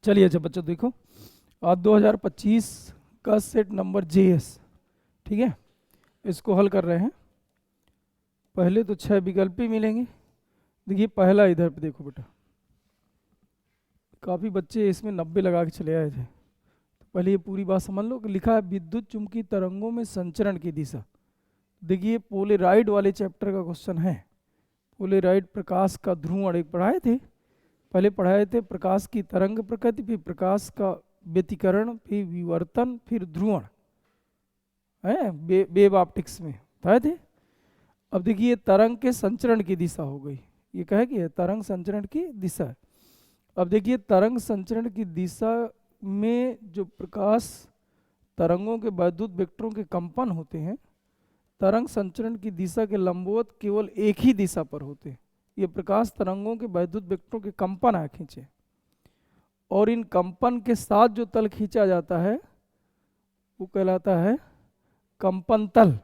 चलिए अच्छा बच्चों देखो, आज 2025 का सेट नंबर JS, ठीक है, इसको हल कर रहे हैं। पहले तो 6 विकल्प ही मिलेंगे। देखिए पहला इधर पे देखो बेटा, काफ़ी बच्चे इसमें 90 लगा के चले आए थे। तो पहले ये पूरी बात समझ लो कि लिखा है विद्युत चुम्बकीय तरंगों में संचरण की दिशा। देखिए पोलेराइड वाले चैप्टर का क्वेश्चन है। पोलेराइड प्रकाश का ध्रुवण एक पढ़ाए थे, पहले पढ़ाए थे प्रकाश की तरंग प्रकृति, फिर प्रकाश का व्यतिकरण, फिर विवर्तन, फिर ध्रुवण है वेव ऑप्टिक्स में पढ़ाए थे। अब देखिए तरंग के संचरण की दिशा हो गई, ये कहे कि तरंग संचरण की दिशा है। अब देखिए तरंग संचरण की दिशा में जो प्रकाश तरंगों के वैद्युत वेक्टरों के कंपन होते हैं, तरंग संचरण की दिशा के लंबवत केवल एक ही दिशा पर होते हैं। ये प्रकाश तरंगों के वैद्युत वेक्टरों के कंपन आ खींचे, और इन कंपन के साथ जो तल खींचा जाता है वो कहलाता है कंपन तल,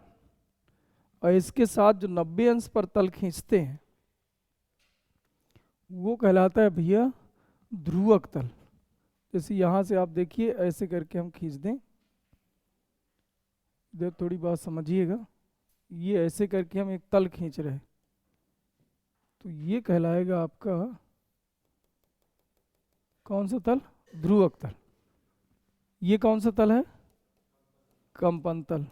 और इसके साथ जो 90 अंश पर तल खींचते हैं वो कहलाता है भैया ध्रुवक तल। जैसे यहाँ से आप देखिए ऐसे करके हम खींच दें, इधर थोड़ी बात समझिएगा, ये ऐसे करके हम एक तल खींच रहे हैं तो ये कहलाएगा आपका कौन सा तल? ध्रुवक तल। ये कौन सा तल है? कंपन तल।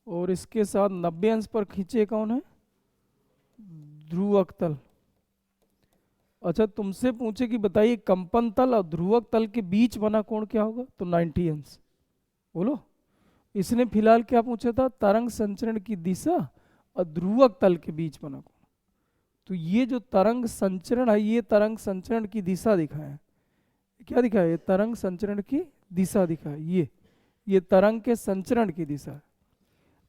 और इसके साथ 90 अंश पर खींचे कौन है? ध्रुवक तल। अच्छा तुमसे पूछे कि बताइए कंपन तल और ध्रुवक तल के बीच बना कोण क्या होगा? तो 90 अंश। बोलो। इसने फिलहाल क्या पूछा था? तरंग संचरण की दिशा और ध्रुवक तल के बीच बना कोण। तो ये जो तरंग संचरण है, ये तरंग संचरण की दिशा दिखाया है। क्या दिखा है? ये तरंग संचरण की दिशा दिखा है। ये तरंग के संचरण की दिशा है।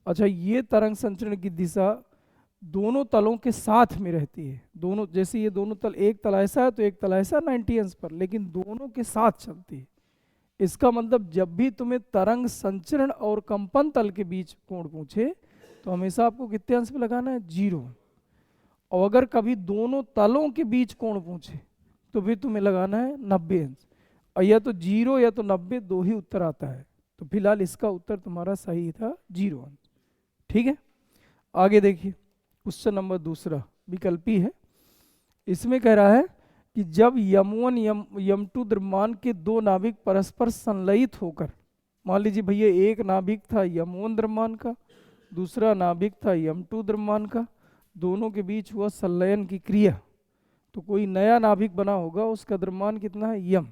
अच्छा ये तरंग संचरण की दिशा दोनों तलों के साथ में रहती है। दोनों, जैसे ये दोनों तल, एक तल ऐसा है तो एक तल ऐसा 90 अंश पर, लेकिन दोनों के साथ चलती है। इसका मतलब जब भी तुम्हें तरंग संचरण और कंपन तल के बीच कोण पूछे तो हमेशा आपको कितने अंश पे लगाना है? 0। और अगर कभी दोनों तलों के बीच कोण पूछे तो फिर तुम्हें लगाना है 90 अंश। और या तो 0 या तो 90, दो ही उत्तर आता है। तो फिलहाल इसका उत्तर तुम्हारा सही था 0 अंश। ठीक है, आगे देखिए क्वेश्चन नंबर दूसरा विकल्पी है। इसमें कह रहा है कि जब यम1 यम2 द्रव्यमान के दो नाभिक परस्पर संलयित होकर, मान लीजिए भैया एक नाभिक था यम1 द्रव्यमान का, दूसरा नाभिक था यम2 द्रव्यमान का, दोनों के बीच हुआ संलयन की क्रिया, तो कोई नया नाभिक बना होगा, उसका द्रव्यमान कितना है? यम।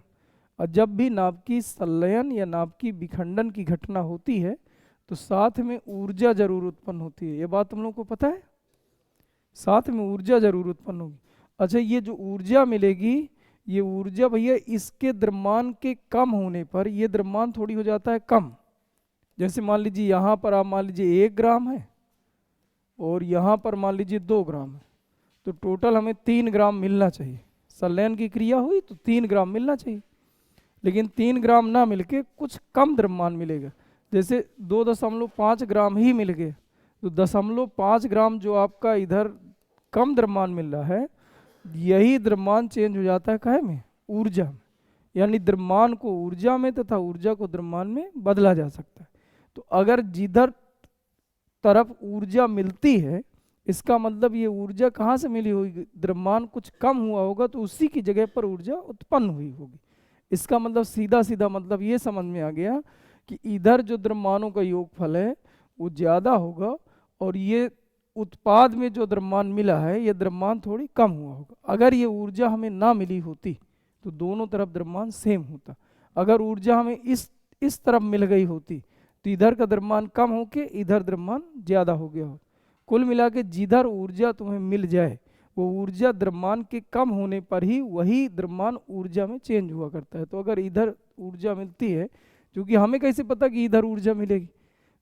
और जब भी नाभिकीय संलयन या नाभिकीय विखंडन की घटना होती है तो साथ में ऊर्जा जरूर उत्पन्न होती है। ये बात तुम लोगों को पता है? साथ में ऊर्जा जरूर उत्पन्न होगी। अच्छा ये जो ऊर्जा मिलेगी, ये ऊर्जा भैया इसके द्रव्यमान के कम होने पर ये द्रव्यमान थोड़ी हो जाता है कम। जैसे मान लीजिए यहाँ पर आप मान लीजिए 1 ग्राम है और यहाँ पर मान लीजिए 2 ग्राम है, तो टोटल हमें 3 ग्राम मिलना चाहिए। संलयन की क्रिया हुई तो 3 ग्राम मिलना चाहिए, लेकिन 3 ग्राम ना मिलके कुछ कम द्रव्यमान मिलेगा। जैसे 2.5 ग्राम ही मिल गए, तो 0.5 ग्राम जो आपका इधर कम द्रव्यमान मिल रहा है, यही द्रव्यमान चेंज हो जाता है काहे में? ऊर्जा में। यानी द्रव्यमान को ऊर्जा में तथा ऊर्जा को द्रव्यमान में बदला जा सकता है। तो अगर जिधर तरफ ऊर्जा मिलती है, इसका मतलब ये ऊर्जा कहाँ से मिली होगी? द्रव्यमान कुछ कम हुआ होगा तो उसी की जगह पर ऊर्जा उत्पन्न हुई होगी। इसका मतलब सीधा सीधा मतलब ये समझ में आ गया कि इधर जो द्रव्यमानों का योगफल है वो ज़्यादा होगा, और ये उत्पाद में जो द्रव्यमान मिला है ये द्रव्यमान थोड़ी कम हुआ होगा। अगर ये ऊर्जा हमें ना मिली होती तो दोनों तरफ द्रव्यमान सेम होता। अगर ऊर्जा हमें इस तरफ मिल गई होती तो इधर का द्रव्यमान कम होके इधर द्रव्यमान ज़्यादा हो गया हो। कुल मिला के जिधर ऊर्जा तुम्हें मिल जाए वो ऊर्जा द्रव्यमान के कम होने पर ही वही द्रव्यमान ऊर्जा में चेंज हुआ करता है। तो अगर इधर ऊर्जा मिलती है, क्योंकि हमें कैसे पता कि इधर ऊर्जा मिलेगी?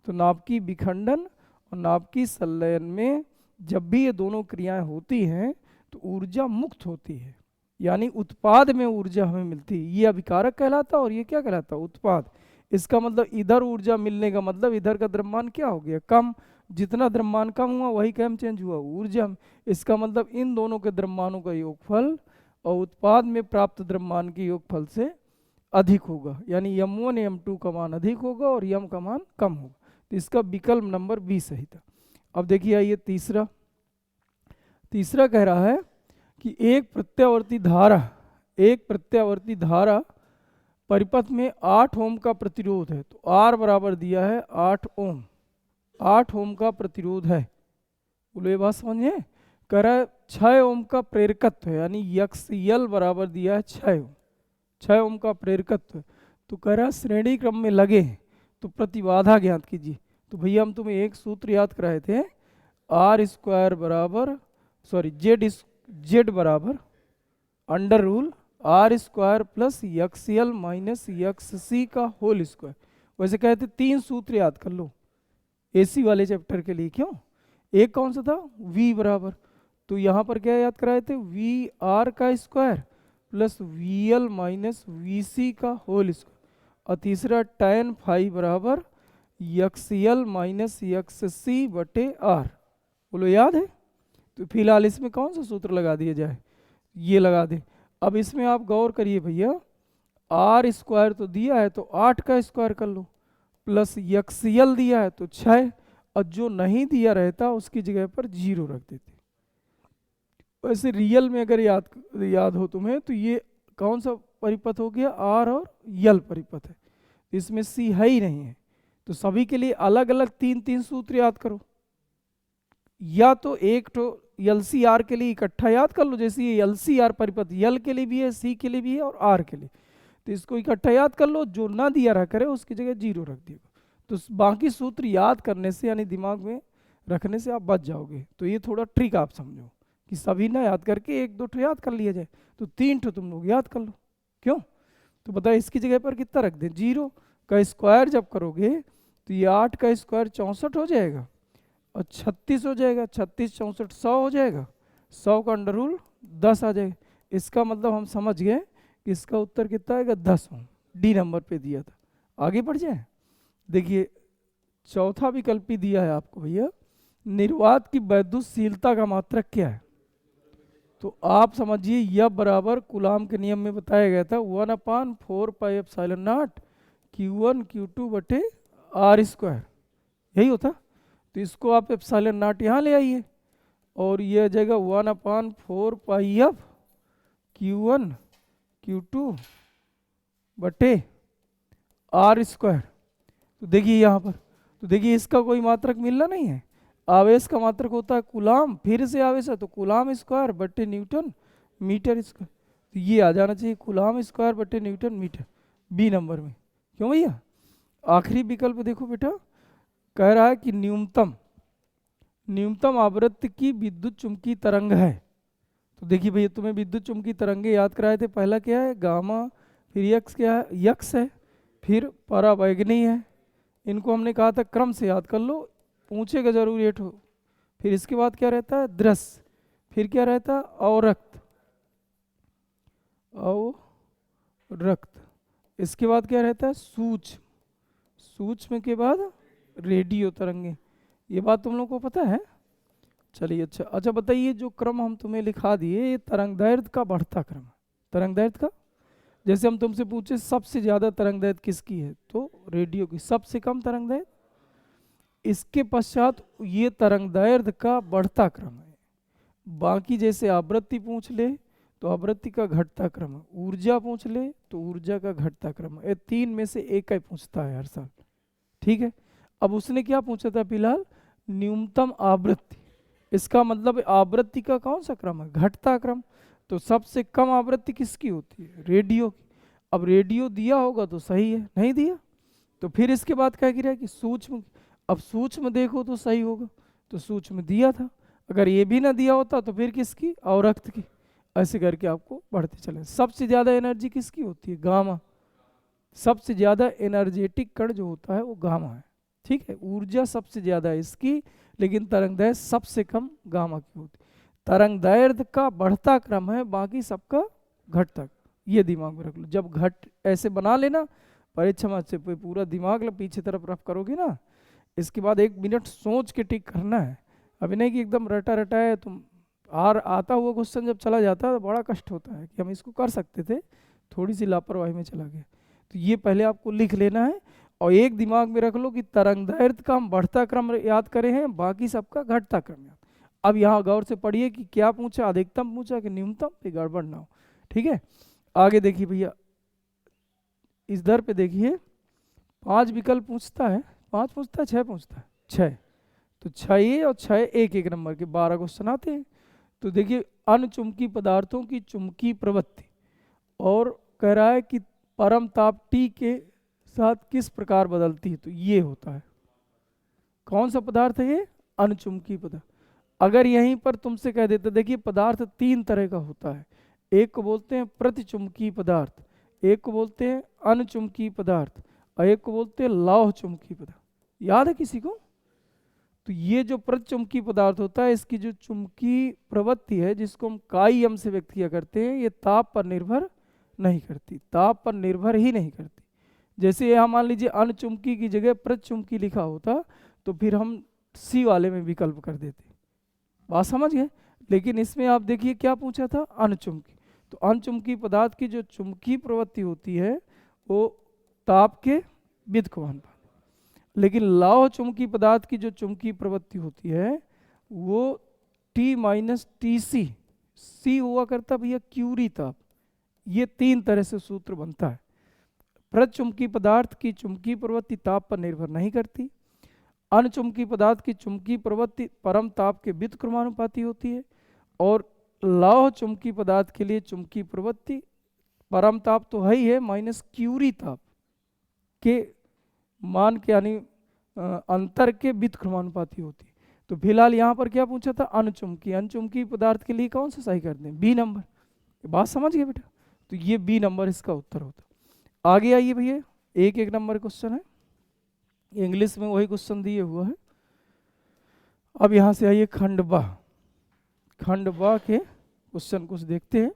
तो नाभिकीय विखंडन और नाभिकीय संलयन में जब भी ये दोनों क्रियाएं होती हैं तो ऊर्जा मुक्त होती है, यानी उत्पाद में ऊर्जा हमें मिलती है। ये अभिकारक कहलाता और ये क्या कहलाता? उत्पाद। इसका मतलब इधर ऊर्जा मिलने का मतलब इधर का द्रव्यमान क्या हो गया? कम। जितना द्रव्यमान कम हुआ वही कम चेंज हुआ ऊर्जा में। इसका मतलब इन दोनों के द्रव्यमानों का योगफल और उत्पाद में प्राप्त द्रव्यमान के योगफल से अधिक होगा, यानी m1 m2 का मान अधिक होगा और m का मान कम होगा। तो इसका विकल्प नंबर 20 सही था। अब देखिए आइए तीसरा कह रहा है कि एक प्रत्यावर्ती धारा परिपथ में 8 ओम का प्रतिरोध है। तो R बराबर दिया है 8 ओम, 8 ओम का प्रतिरोध है। बोलो ये बात समझिए। कह रहा है 6 ओम का प्रेरकत्व है, यानी XL बराबर दिया है 6 ओम, 6 ओम का प्रेरकत्व है। तो कह रहा है श्रेणी क्रम में लगे हैं तो प्रतिबाधा ज्ञात कीजिए। तो भैया हम तुम्हें एक सूत्र याद कराए थे, Z बराबर under rule R² plus XL minus XC का होल स्क्वायर। वैसे कहते 3 सूत्र याद कर लो AC वाले चैप्टर के लिए। क्यों? एक कौन सा था? V बराबर, तो यहाँ पर क्या याद कराए थे? VR का square plus VL minus VC का होल स्क्वायर, और तीसरा tan फाई बराबर XL माइनस XC बटे R। बोलो याद है? तो फिलहाल इसमें कौन सा सूत्र लगा दिया जाए? ये लगा दे। अब इसमें आप गौर करिए भैया, R² तो दिया है तो 8 का स्क्वायर कर लो, प्लस XL दिया है तो 6, और जो नहीं दिया रहता उसकी जगह पर 0 रख देते। वैसे रियल में अगर याद हो तुम्हें तो ये कौन सा परिपथ हो गया? R और L परिपथ है, इसमें C है ही नहीं है। तो सभी के लिए अलग अलग 3 सूत्र याद करो, या तो एक तो LCR के लिए इकट्ठा याद कर लो, जैसे ये LCR परिपथ L के लिए भी है, C के लिए भी है और R के लिए, तो इसको इकट्ठा याद कर लो। जो ना दिया रहा करे उसकी जगह 0 रख दिएगा। तो बाकी सूत्र याद करने से यानी दिमाग में रखने से आप बच जाओगे। तो ये थोड़ा ट्रिक आप समझो कि सभी ना याद करके 1-2 याद कर लिया जाए, तो 3 तुम लोग याद कर लो। क्यों? तो बताए इसकी जगह पर कितना रख दें? 0 का स्क्वायर जब करोगे तो ये 8 का स्क्वायर 64 हो जाएगा और 36 हो जाएगा, 36 64 100 हो जाएगा, 100 का अंडर रूल 10 आ जाएगा। इसका मतलब हम समझ गए कि इसका उत्तर कितना आएगा? 10 ओम। डी नंबर पे दिया था। आगे बढ़ जाए, देखिए चौथा विकल्प भी दिया है आपको भैया, निर्वात की वैद्युतशीलता का मात्रक क्या है? तो आप समझिए यह बराबर कूलाम के नियम में बताया गया था 1/4πε0 Q1 Q2 बटे R², यही होता। तो इसको आप ε0 यहाँ ले आइए और ये आ जाएगा 1/4πf Q1 Q2 बटे R²। तो देखिए यहाँ पर, तो देखिए इसका कोई मात्रक मिलना नहीं है। आवेश का मात्रक होता है कूलाम, फिर से आवेश है तो कूलाम स्क्वायर बटे न्यूटन मीटर स्क्वायर। तो ये आ जाना चाहिए कूलाम स्क्वायर बटे न्यूटन मीटर, बी नंबर में। क्यों भैया? आखिरी विकल्प देखो बेटा, कह रहा है कि न्यूनतम आवृत्ति की विद्युत चुंबकीय तरंग है। तो देखिए भैया तुम्हें विद्युत चुंबकीय तरंगे याद कराए थे, पहला क्या है? गामा, फिर यक्स क्या है? यक्स है, फिर परावैगनी है। इनको हमने कहा था क्रम से याद कर लो, पूछेगा जरूर ये ठो। फिर इसके बाद क्या रहता है? दृश्य, फिर क्या रहता है? अवरक्त, इसके बाद क्या रहता है? सूक्ष्म, सूक्ष्म के बाद रेडियो तरंगे। ये बात तुम लोग को पता है? चलिए अच्छा बताइए, जो क्रम हम तुम्हें लिखा दिए ये तरंगदैर्घ्य का बढ़ता क्रम है। तरंगदैर्घ्य का, जैसे हम तुमसे पूछे सबसे ज्यादा तरंगदैर्घ्य किसकी है, तो रेडियो की। सबसे कम तरंगदैर्घ्य, इसके पश्चात ये तरंगदैर्घ्य का बढ़ता क्रम है। बाकी जैसे आवृत्ति पूछ ले तो आवृत्ति का घटता क्रम है, ऊर्जा पूछ ले तो ऊर्जा का घटता क्रम है। ये 3 में से एक ही पूछता है हर साल, ठीक है। अब उसने क्या पूछा था फिलहाल? न्यूनतम आवृत्ति। इसका मतलब आवृत्ति का कौन सा क्रम है? घटता क्रम। तो सबसे कम आवृत्ति किसकी होती है? रेडियो की। अब रेडियो दिया होगा तो सही है, नहीं दिया तो फिर इसके बाद क्या गिरा कि सूक्ष्म। अब सूक्ष्म देखो तो सही होगा, तो सूक्ष्म दिया था। अगर ये भी ना दिया होता तो फिर किसकी? अवरक्त की। ऐसे करके आपको बढ़ते चले। सबसे ज्यादा एनर्जी किसकी होती है? गामा। सबसे ज्यादा एनर्जेटिक कण जो होता है वो गामा है, ठीक है। ऊर्जा सबसे ज्यादा है इसकी, लेकिन तरंगदैर्घ्य सबसे कम गामा की होती है। तरंगदैर्घ्य का बढ़ता क्रम है, बाकी सबका घटता। ये दिमाग में रख लो। जब घट ऐसे बना लेना परीक्षा में से पूरा दिमाग पीछे तरफ रफ करोगे ना, इसके बाद 1 मिनट सोच के टिक करना है। अभी नहीं कि एकदम रटा रटा है तुम और आता हुआ क्वेश्चन जब चला जाता है तो बड़ा कष्ट होता है कि हम इसको कर सकते थे, थोड़ी सी लापरवाही में चला गया। तो ये पहले आपको लिख लेना है और एक दिमाग में रख लो कि तरंगदैर्घ्य का हम बढ़ता क्रम याद करे हैं, बाकी सबका घटता क्रम याद। अब यहाँ गौर से पढ़िए कि क्या पूछा, अधिकतम पूछा कि न्यूनतम, पे गड़बड़ ना हो। ठीक है, आगे देखिए भैया, इस दर पे देखिए 5 विकल्प पूछता है, 5 पूछता है 6 पूछता है, 6, तो 6 और 6 एक नंबर के 12 क्वेश्चन आते हैं। तो देखिए अनचुंबकीय पदार्थों की चुंबकीय प्रवृत्ति, और कह रहा है कि परम ताप T के साथ किस प्रकार बदलती है, तो ये होता है, कौन सा पदार्थ है ये, अनचुंबकीय पदार्थ। अगर यहीं पर तुमसे कह देते, देखिए पदार्थ 3 तरह का होता है, एक को बोलते हैं प्रतिचुंबकीय पदार्थ, एक को बोलते हैं अनचुंबकीय पदार्थ, और एक को बोलते हैं लौह चुंबकीय पदार्थ। याद है किसी को? तो ये जो प्रतिचुंबकीय पदार्थ होता है, इसकी जो चुंबकीय प्रवृत्ति है, जिसको हम काई यम से व्यक्त किया करते हैं, ये ताप पर निर्भर नहीं करती, ताप पर निर्भर ही नहीं करती। जैसे यहाँ मान लीजिए अनचुंबकीय की जगह प्रतिचुंबकीय लिखा होता तो फिर हम सी वाले में विकल्प कर देते, बात समझ गए। लेकिन इसमें आप देखिए क्या पूछा था, अनचुंबकीय। तो अनचुंबकीय पदार्थ की जो चुंबकीय प्रवृत्ति होती है वो ताप के विद्युत समानुपाती, लेकिन लौह चुंबकीय पदार्थ की जो चुंबकीय प्रवृत्ति होती है वो T माइनस TC, C हुआ करता भैया क्यूरी ताप। ये 3 तरह से सूत्र बनता है। प्रतिचुंबकीय पदार्थ की चुंबकीय प्रवृत्ति ताप पर निर्भर नहीं करती, अनचुंबकीय पदार्थ की चुंबकीय प्रवृत्ति परम ताप के विद्युत क्रमानुपाती होती है, और लौह चुंबकीय पदार्थ के लिए चुंबकीय प्रवृत्ति परम ताप तो है ही है माइनस क्यूरी ताप के मान के यानी अंतर के विद्युत क्रमानुपाती होती है। तो फिलहाल यहाँ पर क्या पूछा था, अनचुंबकीय। अनचुंबकीय पदार्थ के लिए कौन सा सही कर दें, बी नंबर। बात समझ गए बेटा? तो ये बी नंबर इसका उत्तर होता। आगे आइए भैया, एक नंबर क्वेश्चन है, इंग्लिश में वही क्वेश्चन दिए हुआ है। अब यहाँ से आइए खंडवा, खंडवा के क्वेश्चन कुछ देखते हैं।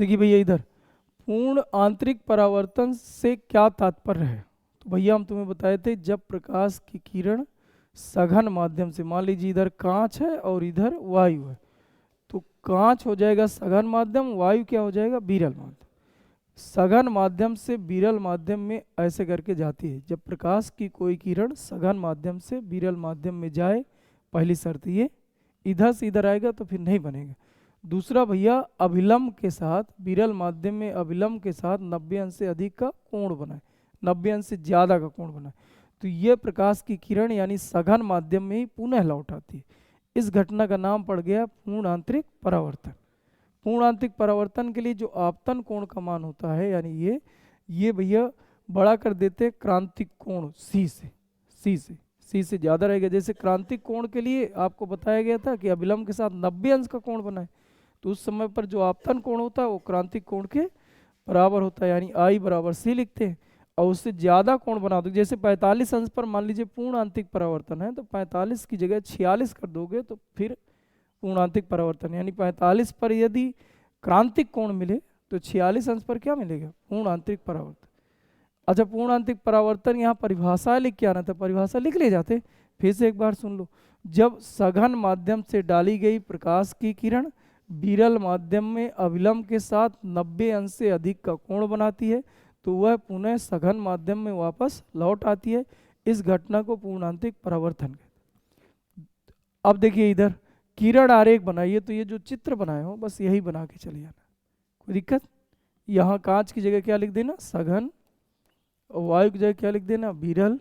देखिए भैया इधर पूर्ण आंतरिक परावर्तन से क्या तात्पर्य है, तो भैया हम तुम्हें बताए थे जब प्रकाश की किरण सघन माध्यम से, मान लीजिए इधर कांच है और इधर वायु है, तो कांच हो जाएगा सघन माध्यम, वायु क्या हो जाएगा, विरल माध्यम। सघन माध्यम से विरल माध्यम में ऐसे करके जाती है, जब प्रकाश की कोई किरण सघन माध्यम से विरल माध्यम में जाए, पहली शर्त ये, इधर से इधर आएगा तो फिर नहीं बनेगा। दूसरा भैया अभिलंब के साथ, विरल माध्यम में अभिलंब के साथ 90 अंश से अधिक का कोण बनाए, 90 अंश से ज़्यादा का कोण बनाए, तो ये प्रकाश की किरण यानी सघन माध्यम में ही पुनः लौट आती है। इस घटना का नाम पड़ गया पूर्ण आंतरिक परावर्तन। पूर्ण आंतरिक परावर्तन के लिए जो आपतन कोण का मान होता है, यानी ये भैया बड़ा कर देते क्रांतिक कोण सी से ज़्यादा रहेगा। जैसे क्रांतिक कोण के लिए आपको बताया गया था कि अभिलंब के साथ 90 अंश का कोण बनाए, तो उस समय पर जो आपतन कोण होता है वो क्रांतिक कोण के बराबर होता है, यानी I बराबर C लिखते हैं। और उससे ज़्यादा कोण बना दो, जैसे 45 अंश पर मान लीजिए पूर्ण आंतरिक परावर्तन है, तो 45 की जगह 46 कर दोगे तो फिर पूर्ण आंतरिक परावर्तन, यानी 45 पर यदि क्रांतिक कोण मिले तो 46 अंश पर क्या मिलेगा, पूर्ण आंतरिक परावर्तन। अच्छा, पूर्ण आंतरिक परावर्तन यहाँ परिभाषा लिख के आना था, परिभाषा लिख ले जाते, फिर से एक बार सुन लो। जब सघन माध्यम से डाली गई प्रकाश की किरण विरल माध्यम में अभिलंब के साथ 90 अंश से अधिक का कोण बनाती है, तो वह पुनः सघन माध्यम में वापस लौट आती है। इस घटना को पूर्ण आंतरिक परावर्तन कहते हैं। अब देखिए इधर किरण आरेख बनाइए, तो ये जो चित्र बनाए हो बस यही बना के चले जाना, कोई दिक्कत। यहाँ कांच की जगह क्या लिख देना, सघन, और वायु की जगह क्या लिख देना, विरल,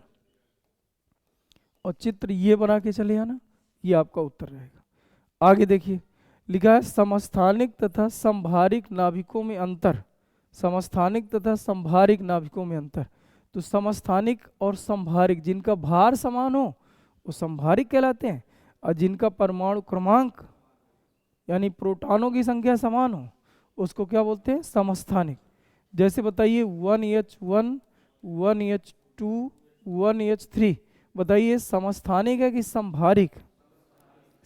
और चित्र ये बना के चले आना, ये आपका उत्तर रहेगा। आगे देखिए लिखा है समस्थानिक तथा संभारिक नाभिकों में अंतर, समस्थानिक तथा संभारिक नाभिकों में अंतर। तो समस्थानिक और संभारिक, जिनका भार समान हो वो संभारिक कहलाते हैं, और जिनका परमाणु क्रमांक यानी प्रोटॉनों की संख्या समान हो उसको क्या बोलते हैं, समस्थानिक। जैसे बताइए 1H1 1H2 1H3, बताइए समस्थानिक है कि संभारिक,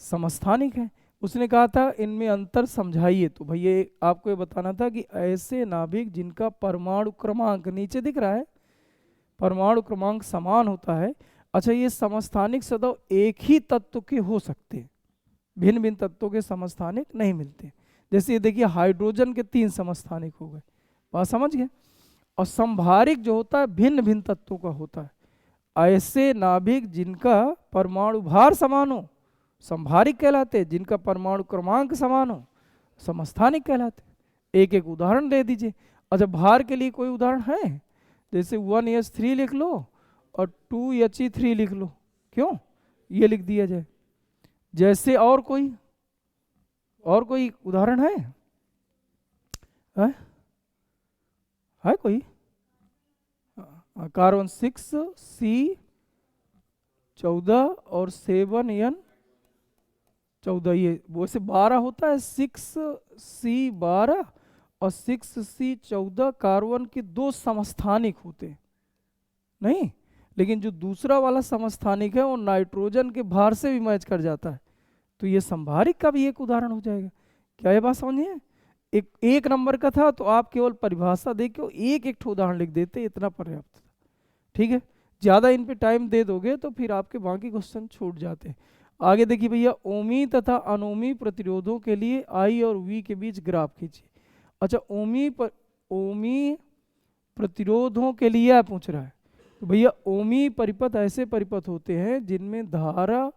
समस्थानिक है। उसने कहा था इनमें अंतर समझाइए, तो भैया आपको ये बताना था कि ऐसे नाभिक जिनका परमाणु क्रमांक नीचे दिख रहा है, परमाणु क्रमांक समान होता है। अच्छा, ये समस्थानिक सदैव एक ही तत्व के हो सकते हैं, भिन्न भिन्न तत्वों के समस्थानिक नहीं मिलते। जैसे ये देखिए हाइड्रोजन के 3 समस्थानिक हो गए, बात समझ गए। और संभारिक जो होता है भिन्न भिन्न तत्वों का होता है। ऐसे नाभिक जिनका परमाणु भार समान हो संभारिक कहलाते हैं, जिनका परमाणु क्रमांक समान हो समस्थानिक कहलाते हैं। एक एक उदाहरण दे दीजिए। अच्छा भार के लिए कोई उदाहरण है? जैसे 1H3 लिख लो और 2He3 लिख लो, क्यों ये लिख दिया जाए। जैसे और कोई उदाहरण है? है कोई? कार्बन 6C14 और 7N14, ये वैसे 12 होता है। 6C12 और 6C14 कार्बन के 2 समस्थानिक होते हैं नहीं, लेकिन जो दूसरा वाला समस्थानिक है वो नाइट्रोजन के भार से भी मैच कर जाता है, तो ये संभारिक का भी एक उदाहरण हो जाएगा। क्या ये बात समझिए? एक नंबर का था तो आप केवल परिभाषा देख के एक एक उदाहरण लिख देते, इतना पर्याप्त था। ठीक है, ज़्यादा इन पे टाइम दे दोगे तो फिर आपके बाकी क्वेश्चन छूट जाते हैं। आगे देखिए भैया, ओमी तथा अनोमी प्रतिरोधों के लिए आई और वी के बीच ग्राफ खींचिए। अच्छा ओमी प्रतिरोधों के लिए आप पूछ रहा है, तो भैया ओमी परिपथ ऐसे परिपथ होते हैं जिनमें धारा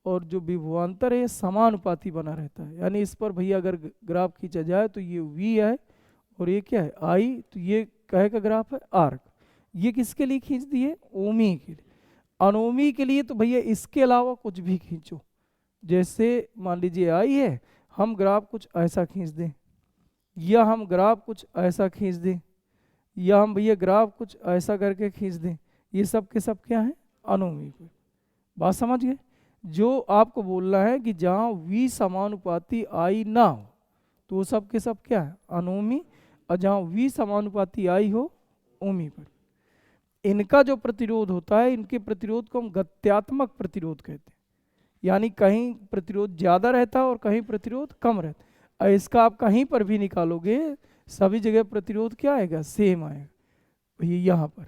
और जो विभवांतर है समानुपाती बना रहता है। यानी इस पर भैया अगर ग्राफ खींचा जाए तो ये वी है और ये क्या है आई, तो ये कहे का ग्राफ है आर्क। ये किसके लिए खींच दिए? ओमी के लिए। अनोमी के लिए तो भैया इसके अलावा कुछ भी खींचो, जैसे मान लीजिए आई है, हम ग्राफ कुछ ऐसा खींच दें, या हम ग्राफ कुछ ऐसा खींच दें, या हम भैया ग्राफ कुछ ऐसा करके खींच दें, ये सब के सब क्या है? अनोमी पे। बात समझ गए? जो आपको बोलना है कि जहाँ वी समानुपाती आई ना हो तो वो सब के सब क्या है? अनोमी। और जहाँ वी समानुपाती आई हो ओमी पर। इनका जो प्रतिरोध होता है, इनके प्रतिरोध को हम गत्यात्मक प्रतिरोध कहते हैं, यानी कहीं प्रतिरोध ज़्यादा रहता है और कहीं प्रतिरोध कम रहता है। और इसका आप कहीं पर भी निकालोगे सभी जगह प्रतिरोध क्या आएगा? सेम आएगा। यहाँ पर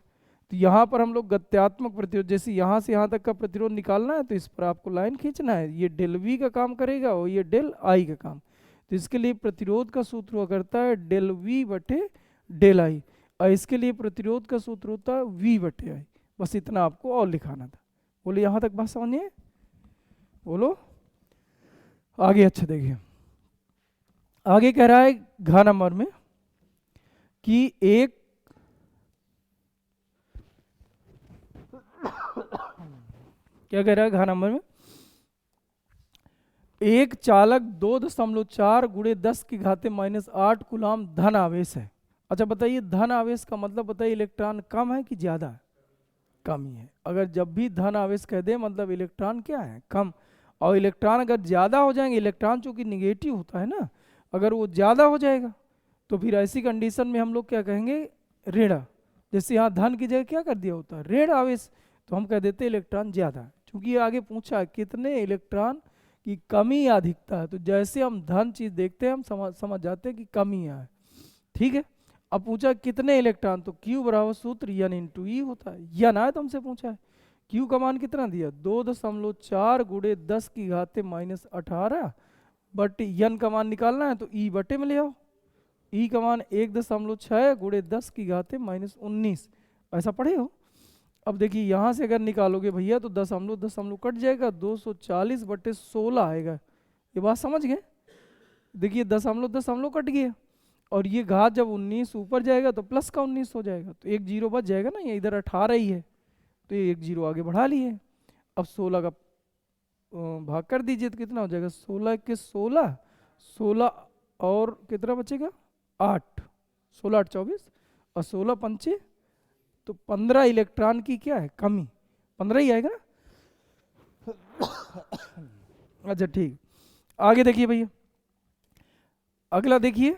तो यहाँ पर हम लोग गत्यात्मक प्रतिरोध, जैसे यहाँ से यहाँ तक का प्रतिरोध निकालना है तो इस पर आपको लाइन खींचना है, ये डेल वी का काम करेगा और ये डेल आई का काम। तो इसके लिए प्रतिरोध का सूत्र हुआ करता है डेल वी बटे डेल आई, और इसके लिए प्रतिरोध का सूत्र होता है वी बटे आई। बस इतना आपको और लिखाना था। बोलो यहाँ तक बात समझिए? बोलो आगे। अच्छा देखिए आगे कह रहा है घ नंबर में कि एक क्या कह रहा है घ नंबर में, एक चालक 2.4 × 10⁻⁻8 कूलाम धन आवेश है। अच्छा बताइए धन आवेश का मतलब बताइए इलेक्ट्रॉन कम है कि ज़्यादा है? कम ही है। अगर जब भी धन आवेश कह दे मतलब इलेक्ट्रॉन क्या है? कम। और इलेक्ट्रॉन अगर ज़्यादा हो जाएंगे, इलेक्ट्रॉन चूँकि निगेटिव होता है ना, अगर वो ज़्यादा हो जाएगा तो फिर ऐसी कंडीशन में हम लोग क्या कहेंगे? ऋण। जैसे यहाँ धन की जगह क्या कर दिया होता है? ऋण आवेश, तो हम कह देते इलेक्ट्रॉन ज़्यादा है। चूँकि ये आगे पूछा है कितने इलेक्ट्रॉन की कमी या अधिकता है, तो जैसे हम धन चीज़ देखते हैं हम समझ जाते हैं कि कमी है। ठीक है, अब पूछा कितने इलेक्ट्रॉन, तो Q बराबर सूत्र N × E होता है। N आया तो हमसे पूछा है Q का मान कितना दिया? 2.4 × 10⁻18 बट N का मान निकालना है तो E बटे में ले आओ। E का मान 1.6 × 10⁻19 ऐसा पढ़े हो। अब देखिए यहाँ से अगर निकालोगे भैया तो दशमलव कट जाएगा, 240/16 आएगा। ये बात समझ गए? देखिए दशमलव कट गया, और ये घात जब 19 ऊपर जाएगा तो प्लस का 19 हो जाएगा, तो एक जीरो बच जाएगा ना। ये इधर 18 ही है तो ये एक जीरो आगे बढ़ा लिए। अब 16 का भाग कर दीजिए तो कितना हो जाएगा? 16 के 16 और कितना बचेगा? 8, 16 8 24 और 16 पंचे तो 15 इलेक्ट्रॉन की क्या है? कमी। 15 ही आएगा ना। अच्छा ठीक, आगे देखिए भैया, अगला देखिए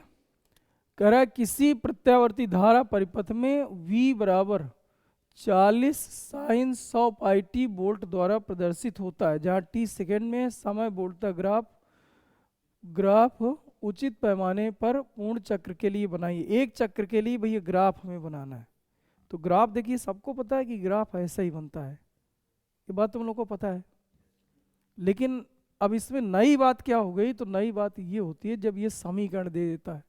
कह रहा है किसी प्रत्यावर्ती धारा परिपथ में V बराबर 40 sin 100 पाई t वोल्ट द्वारा प्रदर्शित होता है, जहाँ t सेकेंड में समय वोल्टता ग्राफ उचित पैमाने पर पूर्ण चक्र के लिए बनाइए। एक चक्र के लिए भैया ग्राफ हमें बनाना है, तो ग्राफ देखिए सबको पता है कि ग्राफ ऐसा ही बनता है, ये बात तुम लोग को पता है। लेकिन अब इसमें नई बात क्या हो गई, तो नई बात ये होती है जब ये समीकरण दे देता है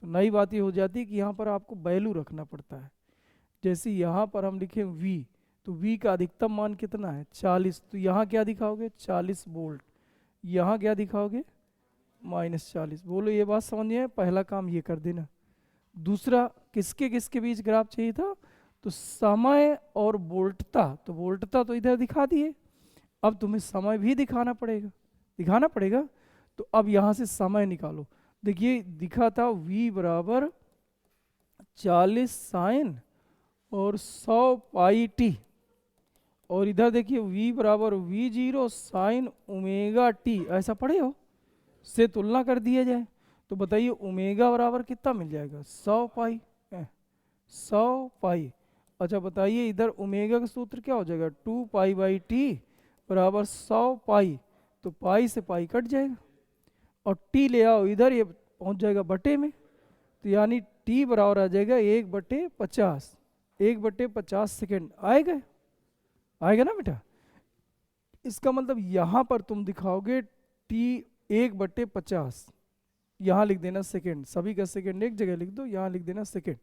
तो नई बात ये हो जाती है कि यहाँ पर आपको वैल्यू रखना पड़ता है। जैसे यहाँ पर हम लिखें V, तो V का अधिकतम मान कितना है 40, तो यहाँ क्या दिखाओगे 40 वोल्ट, यहाँ क्या दिखाओगे -40। बोलो ये बात समझ में? पहला काम ये कर देना। दूसरा किसके किसके बीच ग्राफ चाहिए था, तो समय और वोल्टता, तो वोल्टता तो इधर दिखा दिए, अब तुम्हें समय भी दिखाना पड़ेगा। तो अब यहाँ से समय निकालो। देखिए दिखा था V बराबर 40 साइन और 100 पाई टी, और इधर देखिए V बराबर V0 साइन ओमेगा टी, ऐसा पढ़े हो, से तुलना कर दिया जाए तो बताइए ओमेगा बराबर कितना मिल जाएगा 100 पाई, 100 पाई। अच्छा बताइए इधर ओमेगा का सूत्र क्या हो जाएगा 2 पाई बाई टी बराबर 100 पाई, तो पाई से पाई कट जाएगा और टी ले आओ इधर, ये पहुंच जाएगा बटे में, तो यानी टी बराबर आ जाएगा 1/50, 1/50 सेकेंड आएगा ना बेटा। इसका मतलब यहाँ पर तुम दिखाओगे टी 1/50, यहाँ लिख देना सेकेंड, सभी का सेकेंड एक जगह लिख दो, यहाँ लिख देना सेकेंड।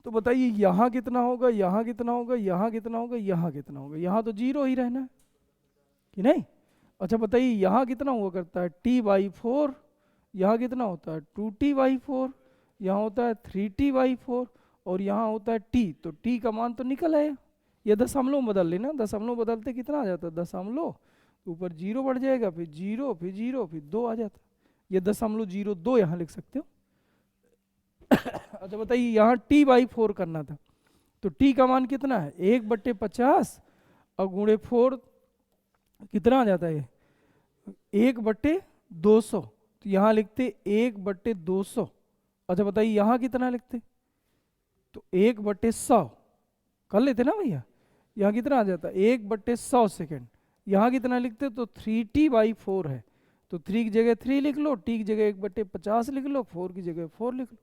तो बताइए यहाँ कितना होगा, यहाँ कितना होगा, यहाँ कितना होगा, यहाँ कितना होगा, यहाँ तो 0 ही रहना है कि नहीं। अच्छा बताइए यहाँ कितना हुआ करता है t/4, यहाँ कितना होता है 2t/4, यहाँ होता है 3t/4 और यहाँ होता है t, तो t का मान तो निकल आया। ये दशमलव बदल लेना, दशमलव बदलते कितना आ जाता है दशमलव, ऊपर 0 बढ़ जाएगा, फिर 0 फिर 0 फिर 2 आ जाता है, ये 0.02 यहाँ लिख सकते हो। अच्छा बताइए यहाँ t/4 करना था, तो t का मान कितना है 1/50 और गुणे 4 कितना आ जाता है 1/200, तो यहाँ लिखते 1/200। अच्छा बताइए यहाँ कितना लिखते, तो 1/100 कर लेते ना भैया, यहाँ कितना आ जाता है 1/100 सेकेंड। यहाँ कितना लिखते, तो 3t/4 है, तो 3 की जगह 3 लिख लो, t की जगह 1/50 लिख लो, 4 की जगह 4 लिख लो,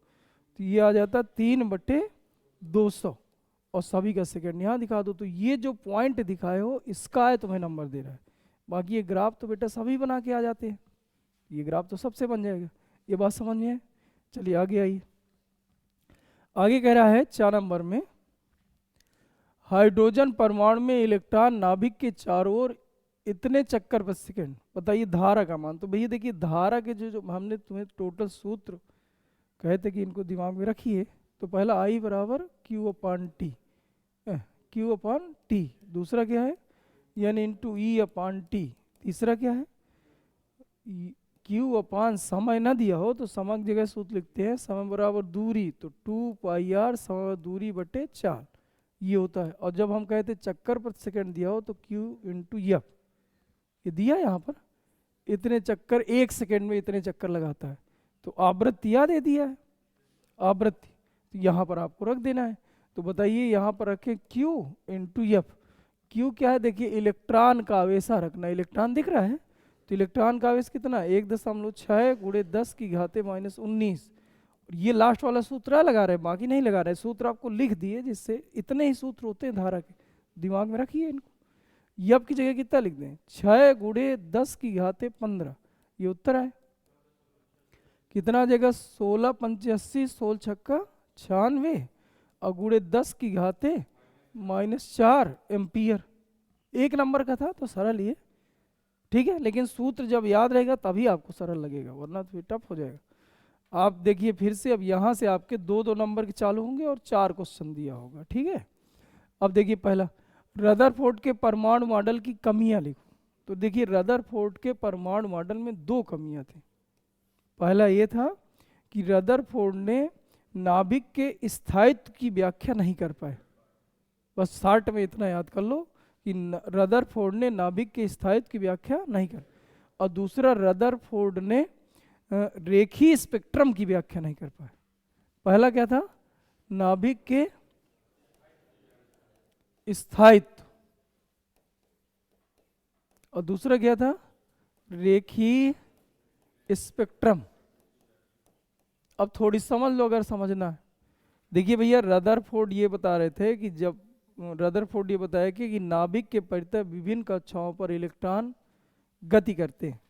तो ये आ जाता 3/200 और सभी का सेकेंड यहाँ दिखा दो। तो ये जो पॉइंट दिखाए हो इसका है तुम्हें नंबर दे रहा है, बाकी ये ग्राफ तो बेटा सभी बना के आ जाते हैं, ये ग्राफ तो सबसे बन जाएगा। ये बात समझ में है? चलिए आगे आइए, आगे कह रहा है 4 नंबर में, हाइड्रोजन परमाणु में इलेक्ट्रॉन नाभिक के चारों ओर इतने चक्कर पर सेकेंड, बताइए धारा का मान। तो भैया देखिए धारा के जो हमने तुम्हें टोटल सूत्र कहे थे कि इनको दिमाग में रखिए, तो पहला I बराबर Q/T, Q/T, दूसरा क्या है N इंटू E/T, तीसरा क्या है Q/ समय ना दिया हो तो समय की जगह सूत्र लिखते हैं समय बराबर दूरी, तो 2πr समय दूरी बटे 4 ये होता है। और जब हम कहते चक्कर पर सेकंड दिया हो तो Q इंटू F, ये दिया यहाँ पर इतने चक्कर 1 सेकेंड में इतने चक्कर लगाता है, तो आवृत्ति याद दे दिया है आवृत्ति, तो यहाँ पर आपको रख देना है। तो बताइए यहाँ पर रखें Q इंटू F, Q क्या है देखिए इलेक्ट्रॉन का आवेश रखना, इलेक्ट्रॉन दिख रहा है, तो इलेक्ट्रॉन का आवेश कितना 1.6 गुणे 10 की घाते -19, ये लास्ट वाला सूत्र लगा रहे हैं, बाकी नहीं लगा रहे, सूत्र आपको लिख दिए, जिससे इतने ही सूत्र होते हैं धारा के, दिमाग में रखिए इनको। यब की जगह कितना लिख दें 6 गुणे 10 की घाते 15, ये उत्तर है। कितना आ जाएगा 16×85 16 96 और गुणे 10 की घाते -4 एम्पियर। एक नंबर का था तो सरल ये, ठीक है, लेकिन सूत्र जब याद रहेगा तभी आपको सरल लगेगा, वरना तो टफ हो जाएगा। आप देखिए फिर से, अब यहाँ से आपके 2-2 नंबर के चालू होंगे और 4 क्वेश्चन दिया होगा, ठीक है। अब देखिए पहला, रदरफोर्ड के परमाणु मॉडल की कमियां लिखो। तो देखिए रदरफोर्ड के परमाणु मॉडल में 2 कमियां थी। पहला ये था कि रदरफोर्ड ने नाभिक के स्थायित्व की व्याख्या नहीं कर पाए, बस शॉर्ट में इतना याद कर लो कि रदरफोर्ड ने नाभिक के स्थायित्व की व्याख्या नहीं कर, और दूसरा रदरफोर्ड ने रेखीय स्पेक्ट्रम की व्याख्या नहीं कर पाए। पहला क्या था नाभिक के स्थायित्व, और दूसरा क्या था रेखीय स्पेक्ट्रम। अब थोड़ी समझ लो अगर समझना है। देखिए भैया रदरफोर्ड ये बता रहे थे कि जब रदरफोर्ड ये बताया कि नाभिक के परितः विभिन्न कक्षाओं पर इलेक्ट्रॉन गति करते हैं,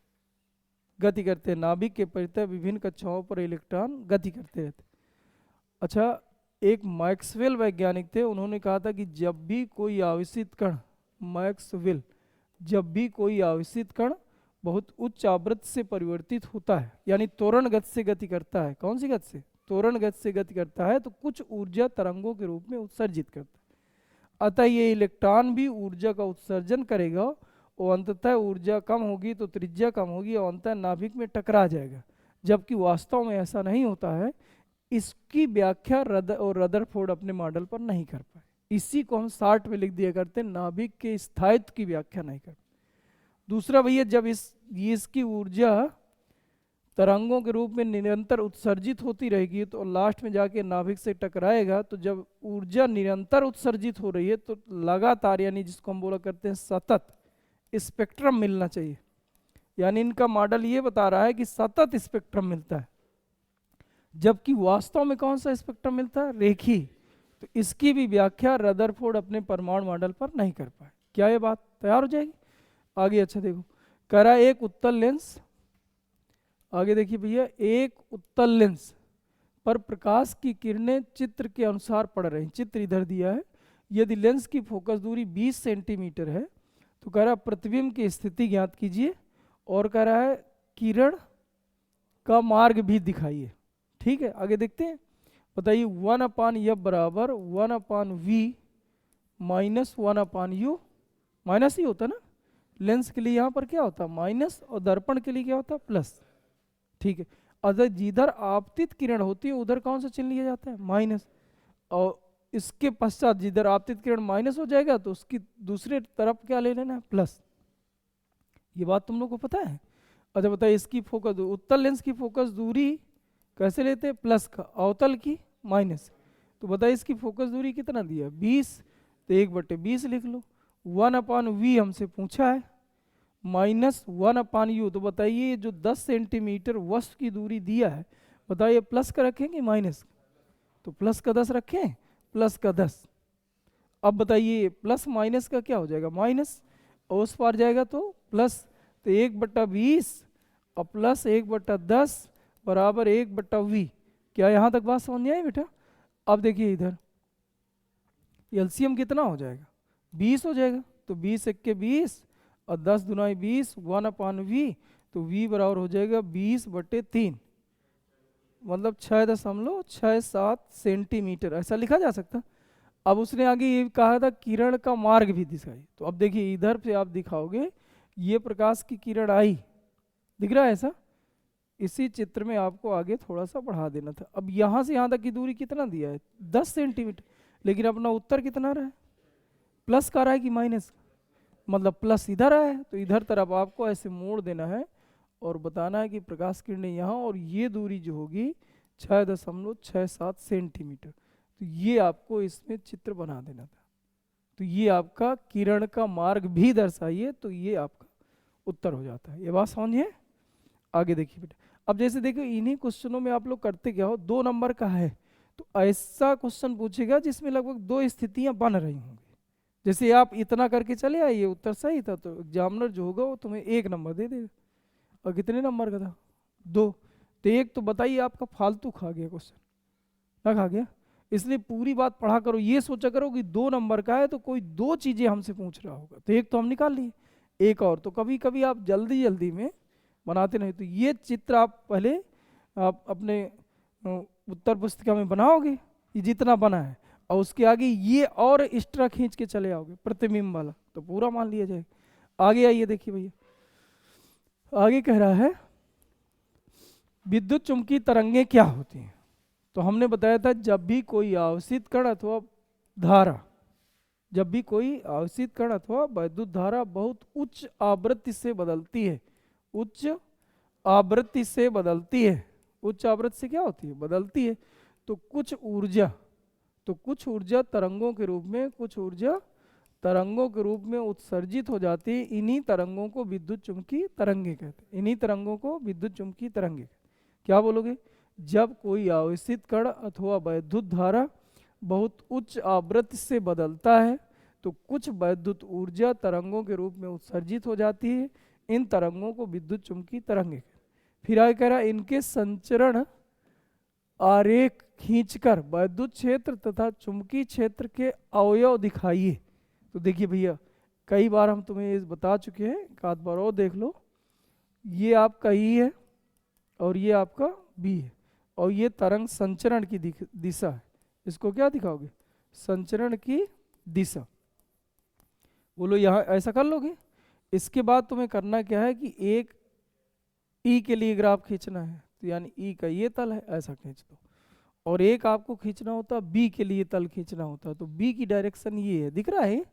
गति करते हैं। नाभिक के परितः विभिन्न कक्षाओं पर इलेक्ट्रॉन गति करते रहते हैं। अच्छा, एक मैक्सवेल वैज्ञानिक थे, उन्होंने कहा था कि जब भी कोई आवेशित कण, मैक्सवेल, जब भी कोई आवेशित कण बहुत उच्च आवृत्ति से परिवर्तित होता है, यानी त्वरण गति से गति करता है, कौन सी गति से? त्वरण गति से गति करता है, तो कुछ ऊर्जा तरंगों के रूप में उत्सर्जित करता है। अतः ये इलेक्ट्रॉन भी ऊर्जा का उत्सर्जन करेगा और अंततः ऊर्जा कम होगी तो त्रिज्या कम होगी और अंततः नाभिक में टकरा जाएगा, जबकि वास्तव में ऐसा नहीं होता है। इसकी व्याख्या रदरफोर्ड अपने मॉडल पर नहीं कर पाए। इसी को हम 60 में लिख दिया करते हैं, नाभिक के स्थायित्व की व्याख्या नहीं कर। दूसरा भैया, जब इसकी ऊर्जा तरंगों के रूप में निरंतर उत्सर्जित होती रहेगी तो लास्ट में जाके नाभिक से टकराएगा। तो जब ऊर्जा निरंतर उत्सर्जित हो रही है तो लगातार, यानी जिसको हम बोला करते हैं सतत स्पेक्ट्रम मिलना चाहिए। यानी इनका मॉडल ये बता रहा है कि सतत स्पेक्ट्रम मिलता है, जबकि वास्तव में कौन सा स्पेक्ट्रम मिलता है? रेखी। तो इसकी भी व्याख्या रदरफोर्ड अपने परमाणु मॉडल पर नहीं कर पाए। क्या ये बात तैयार हो जाएगी? आगे अच्छा देखो, कह रहा है एक उत्तल लेंस, आगे देखिए भैया, एक उत्तल लेंस पर प्रकाश की किरणें चित्र के अनुसार पड़ रही हैं। चित्र इधर दिया है। यदि लेंस की फोकस दूरी 20 सेंटीमीटर है तो कह रहा है प्रतिबिंब की स्थिति ज्ञात कीजिए और कह रहा है किरण का मार्ग भी दिखाइए। ठीक है, आगे देखते हैं। बताइए 1/F बराबर 1/V माइनस 1/U, माइनस ही होता ना, लेंस के लिए यहाँ पर क्या होता? माइनस, और दर्पण के लिए क्या होता? प्लस। ठीक है, अगर जिधर आपतित किरण होती है उधर कौन सा चिन्ह लिया जाता है? माइनस। और इसके पश्चात जिधर आपतित किरण माइनस हो जाएगा तो उसकी दूसरे तरफ क्या ले लेना है? प्लस। ये बात तुम लोग को पता है? अच्छा बताइए, इसकी फोकस, उत्तल लेंस की फोकस दूरी कैसे लेते हैं? प्लस का, अवतल की माइनस। तो बताइए इसकी फोकस दूरी कितना दिया? 20, तो 1/20 लिख लो। 1/V हमसे पूछा है, माइनस 1/U। तो बताइए जो 10 सेंटीमीटर वस्तु की दूरी दिया है, बताइए प्लस का रखेंगे माइनस? तो प्लस का 10 रखें, प्लस का 10। अब बताइए प्लस माइनस का क्या हो जाएगा? माइनस, और उस पार जाएगा तो प्लस। तो 1/20 और प्लस 1/10 बराबर 1/V। क्या यहाँ तक बात समझ में आई बेटा? अब देखिए इधर एलसीएम कितना हो जाएगा? 20 हो जाएगा। तो 20 × 20 और 10 दूना 20, 1/V। तो V बराबर हो जाएगा 20/3, मतलब 6.67 सेंटीमीटर, ऐसा लिखा जा सकता। अब उसने आगे ये कहा था किरण का मार्ग भी दिखाई। तो अब देखिए इधर से आप दिखाओगे, ये प्रकाश की किरण आई, दिख रहा है ऐसा? इसी चित्र में आपको आगे थोड़ा सा बढ़ा देना था। अब यहाँ से यहाँ तक की दूरी कितना दिया है? 10 सेंटीमीटर। लेकिन अपना उत्तर कितना रहा है? प्लस का रहा है कि माइनस? मतलब प्लस इधर है तो इधर तरफ आपको ऐसे मोड़ देना है और बताना है कि प्रकाश किरणें यहाँ, और ये दूरी जो होगी 6.67 सेंटीमीटर। तो ये आपको इसमें चित्र बना देना था। तो ये आपका किरण का मार्ग भी दर्शाइए, तो ये आपका उत्तर हो जाता है। ये बात समझिए। आगे देखिए बेटा, अब जैसे देखो इन्हीं क्वेश्चनों में आप लोग करते क्या हो, 2 नंबर का है तो ऐसा क्वेश्चन पूछेगा जिसमें लगभग 2 स्थितियां बन रही होंगी। जैसे आप इतना करके चले आइए, उत्तर सही था तो एग्जामिनर जो होगा वो तुम्हें 1 नंबर दे देगा। और कितने नंबर का था? 2। तो 1 तो बताइए आपका फालतू खा गया क्वेश्चन, ना खा गया? इसलिए पूरी बात पढ़ा करो, ये सोचा करो कि 2 नंबर का है तो कोई 2 चीजें हमसे पूछ रहा होगा, तो 1 तो हम निकाल लिए। एक और तो कभी कभी आप जल्दी जल्दी में बनाते नहीं, तो ये चित्र आप पहले आप अपने उत्तर पुस्तिका में बनाओगे, ये जितना बना है, और उसके आगे ये और एक्स्ट्रा खींच के चले आओगे प्रतिबिंब वाला, तो पूरा मान लिया जाएगा। आगे आइए देखिए भैया, आगे कह रहा है विद्युत चुंबकीय तरंगें क्या होती हैं। तो हमने बताया था जब भी कोई आवेशित कण अथवा धारा, जब भी कोई आवेशित कण अथवा वैद्युत धारा बहुत उच्च आवृत्ति से बदलती है, उच्च आवृत्ति से बदलती है, उच्च आवृत्ति से क्या होती है? बदलती है, तो कुछ ऊर्जा तरंगों के रूप में, कुछ ऊर्जा तरंगों के रूप में उत्सर्जित हो जाती है। इन्हीं तरंगों को विद्युत चुंबकीय तरंगे कहते हैं। इन्हीं तरंगों को विद्युत चुंबकीय तरंगे। क्या बोलोगे? जब कोई आवेशित कण अथवा वैद्युत धारा बहुत उच्च आवृत्ति से बदलता है तो कुछ वैद्युत ऊर्जा तरंगों के रूप में उत्सर्जित हो जाती है। इन तरंगों को विद्युत चुम्बकीय तरंगे। फिर आगे कह रहा है इनके संचरण आरेख खींचकर विद्युत क्षेत्र तथा चुंबकीय क्षेत्र के अवयव दिखाइए। तो देखिए भैया, कई बार हम तुम्हें ये बता चुके हैं, एक आध बार और देख लो। ये आपका ई है और ये आपका बी है, और ये तरंग संचरण की दिशा है। इसको क्या दिखाओगे? संचरण की दिशा। बोलो यहाँ ऐसा कर लोगे। इसके बाद तुम्हें करना क्या है कि एक ई के लिए ग्राफ खींचना है, तो यानी ई का ये तल है, ऐसा खींच दो। और एक आपको खींचना होता है बी के लिए तल खींचना होता है, तो बी की डायरेक्शन ये है, दिख रहा है?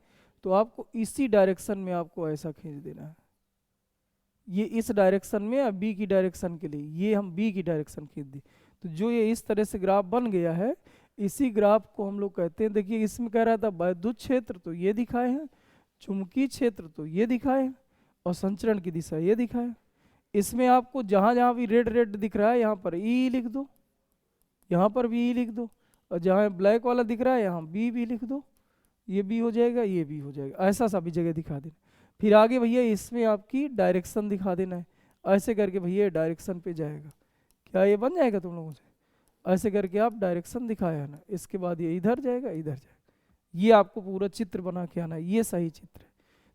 तो आपको इसी डायरेक्शन में आपको ऐसा खींच देना है। ये इस डायरेक्शन में, या बी की डायरेक्शन के लिए ये हम बी की डायरेक्शन खींच दी। तो जो ये इस तरह से ग्राफ बन गया है, इसी ग्राफ को हम लोग कहते हैं, देखिए इसमें कह रहा था विद्युत क्षेत्र तो ये दिखाए हैं, चुंबकीय क्षेत्र तो ये दिखाए हैं, और संचरण की दिशा ये दिखाए। इसमें आपको जहाँ जहाँ भी रेड रेड दिख रहा है यहाँ पर ई लिख दो, यहाँ पर भी ई लिख दो, और जहाँ ब्लैक वाला दिख रहा है यहाँ बी भी लिख दो। ये भी हो जाएगा, ये भी हो जाएगा, ऐसा सा भी जगह दिखा देना। फिर आगे भैया इसमें आपकी डायरेक्शन दिखा देना है, ऐसे करके भैया डायरेक्शन पे जाएगा। क्या ये बन जाएगा तुम लोगों से? ऐसे करके आप डायरेक्शन दिखाया ना, इसके बाद ये इधर जाएगा, इधर जाएगा। ये आपको पूरा चित्र बना के आना है, ये सही चित्र है।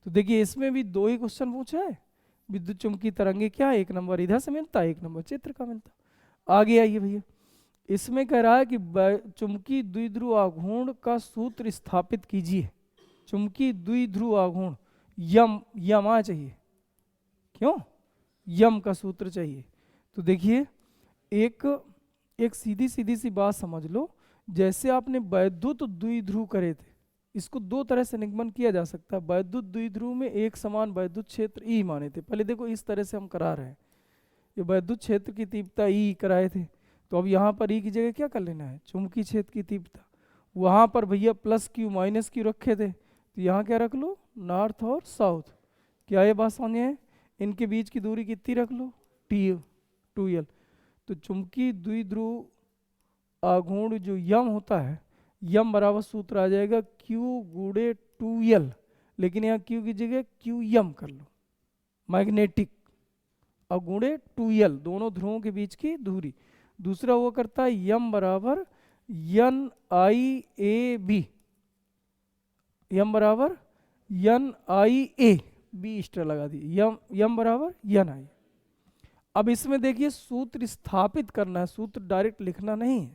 तो देखिए इसमें भी दो ही क्वेश्चन पूछा है, विद्युत चुम्बकीय तरंगे क्या है, एक नंबर इधर से मिलता है, एक नंबर चित्र का मिलता। आगे आइए भैया, इसमें कह रहा है कि चुंबकीय द्विध्रुव आघूर्ण का सूत्र स्थापित कीजिए। चुंबकीय द्विध्रुव आघूर्ण यम, यम आ चाहिए, क्यों? यम का सूत्र चाहिए। तो देखिए एक सीधी सीधी सी बात समझ लो, जैसे आपने वैद्युत द्विध्रुव करे थे, इसको दो तरह से निगमन किया जा सकता है। वैद्युत द्विध्रुव में एक समान वैद्युत क्षेत्र ई माने थे। पहले देखो इस तरह से हम करा रहे हैं, ये वैद्युत क्षेत्र की तीव्रता ई कराए थे, तो अब यहाँ पर ई की जगह क्या कर लेना है? चुंबकीय क्षेत्र की तीव्रता। वहाँ पर भैया प्लस क्यू माइनस क्यू रखे थे, तो यहाँ क्या रख लो? नॉर्थ और साउथ। क्या ये बात समझे है? इनके बीच की दूरी कितनी रख लो? T2L। तो चुंबकीय द्विध्रुव आघूर्ण जो यम होता है, यम बराबर सूत्र आ जाएगा Q गुणे 2L, लेकिन यहाँ Q की जगह QM कर लो, मैग्नेटिक, और गुणे 2L दोनों ध्रुवों के बीच की दूरी। दूसरा हुआ करता है यम बराबर NIAB, यम बराबर NIA, बी स्टार लगा दी, यम बराबर NI। अब इसमें देखिए सूत्र स्थापित करना है, सूत्र डायरेक्ट लिखना नहीं है।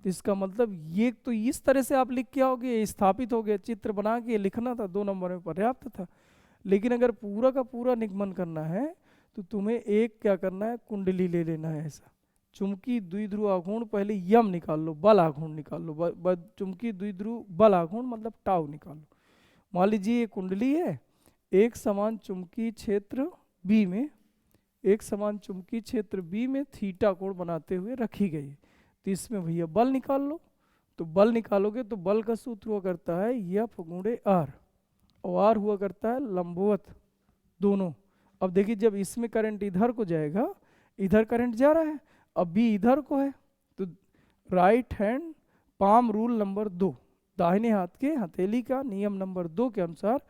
तो इसका मतलब ये तो इस तरह से आप लिख के आओगे, स्थापित हो गया, चित्र बना के लिखना था, 2 नंबर में पर्याप्त था। लेकिन अगर पूरा का पूरा निगमन करना है तो तुम्हें एक क्या करना है, कुंडली ले लेना है ऐसा। चुंबकीय द्विध्रुव आघूर्ण पहले यम निकाल लो, बल आघूर्ण निकाल लो, चुंबकीय द्विध्रुव बल आघूर्ण मतलब टाउ निकाल लो। मान लीजिए ये कुंडली है, एक समान चुंबकीय क्षेत्र बी में, एक समान चुंबकीय क्षेत्र बी में थीटा कोण बनाते हुए रखी गई। तो इसमें भैया बल निकाल लो। तो बल निकालोगे तो बल का सूत्र हुआ करता है F गुणे R, और आर हुआ करता है लंबवत दोनों। अब देखिए जब इसमें करंट इधर को जाएगा, इधर करंट जा रहा है, अब भी इधर को है, तो right hand palm rule number 2, दाहिने हाथ के हथेली का नियम नंबर 2 के अनुसार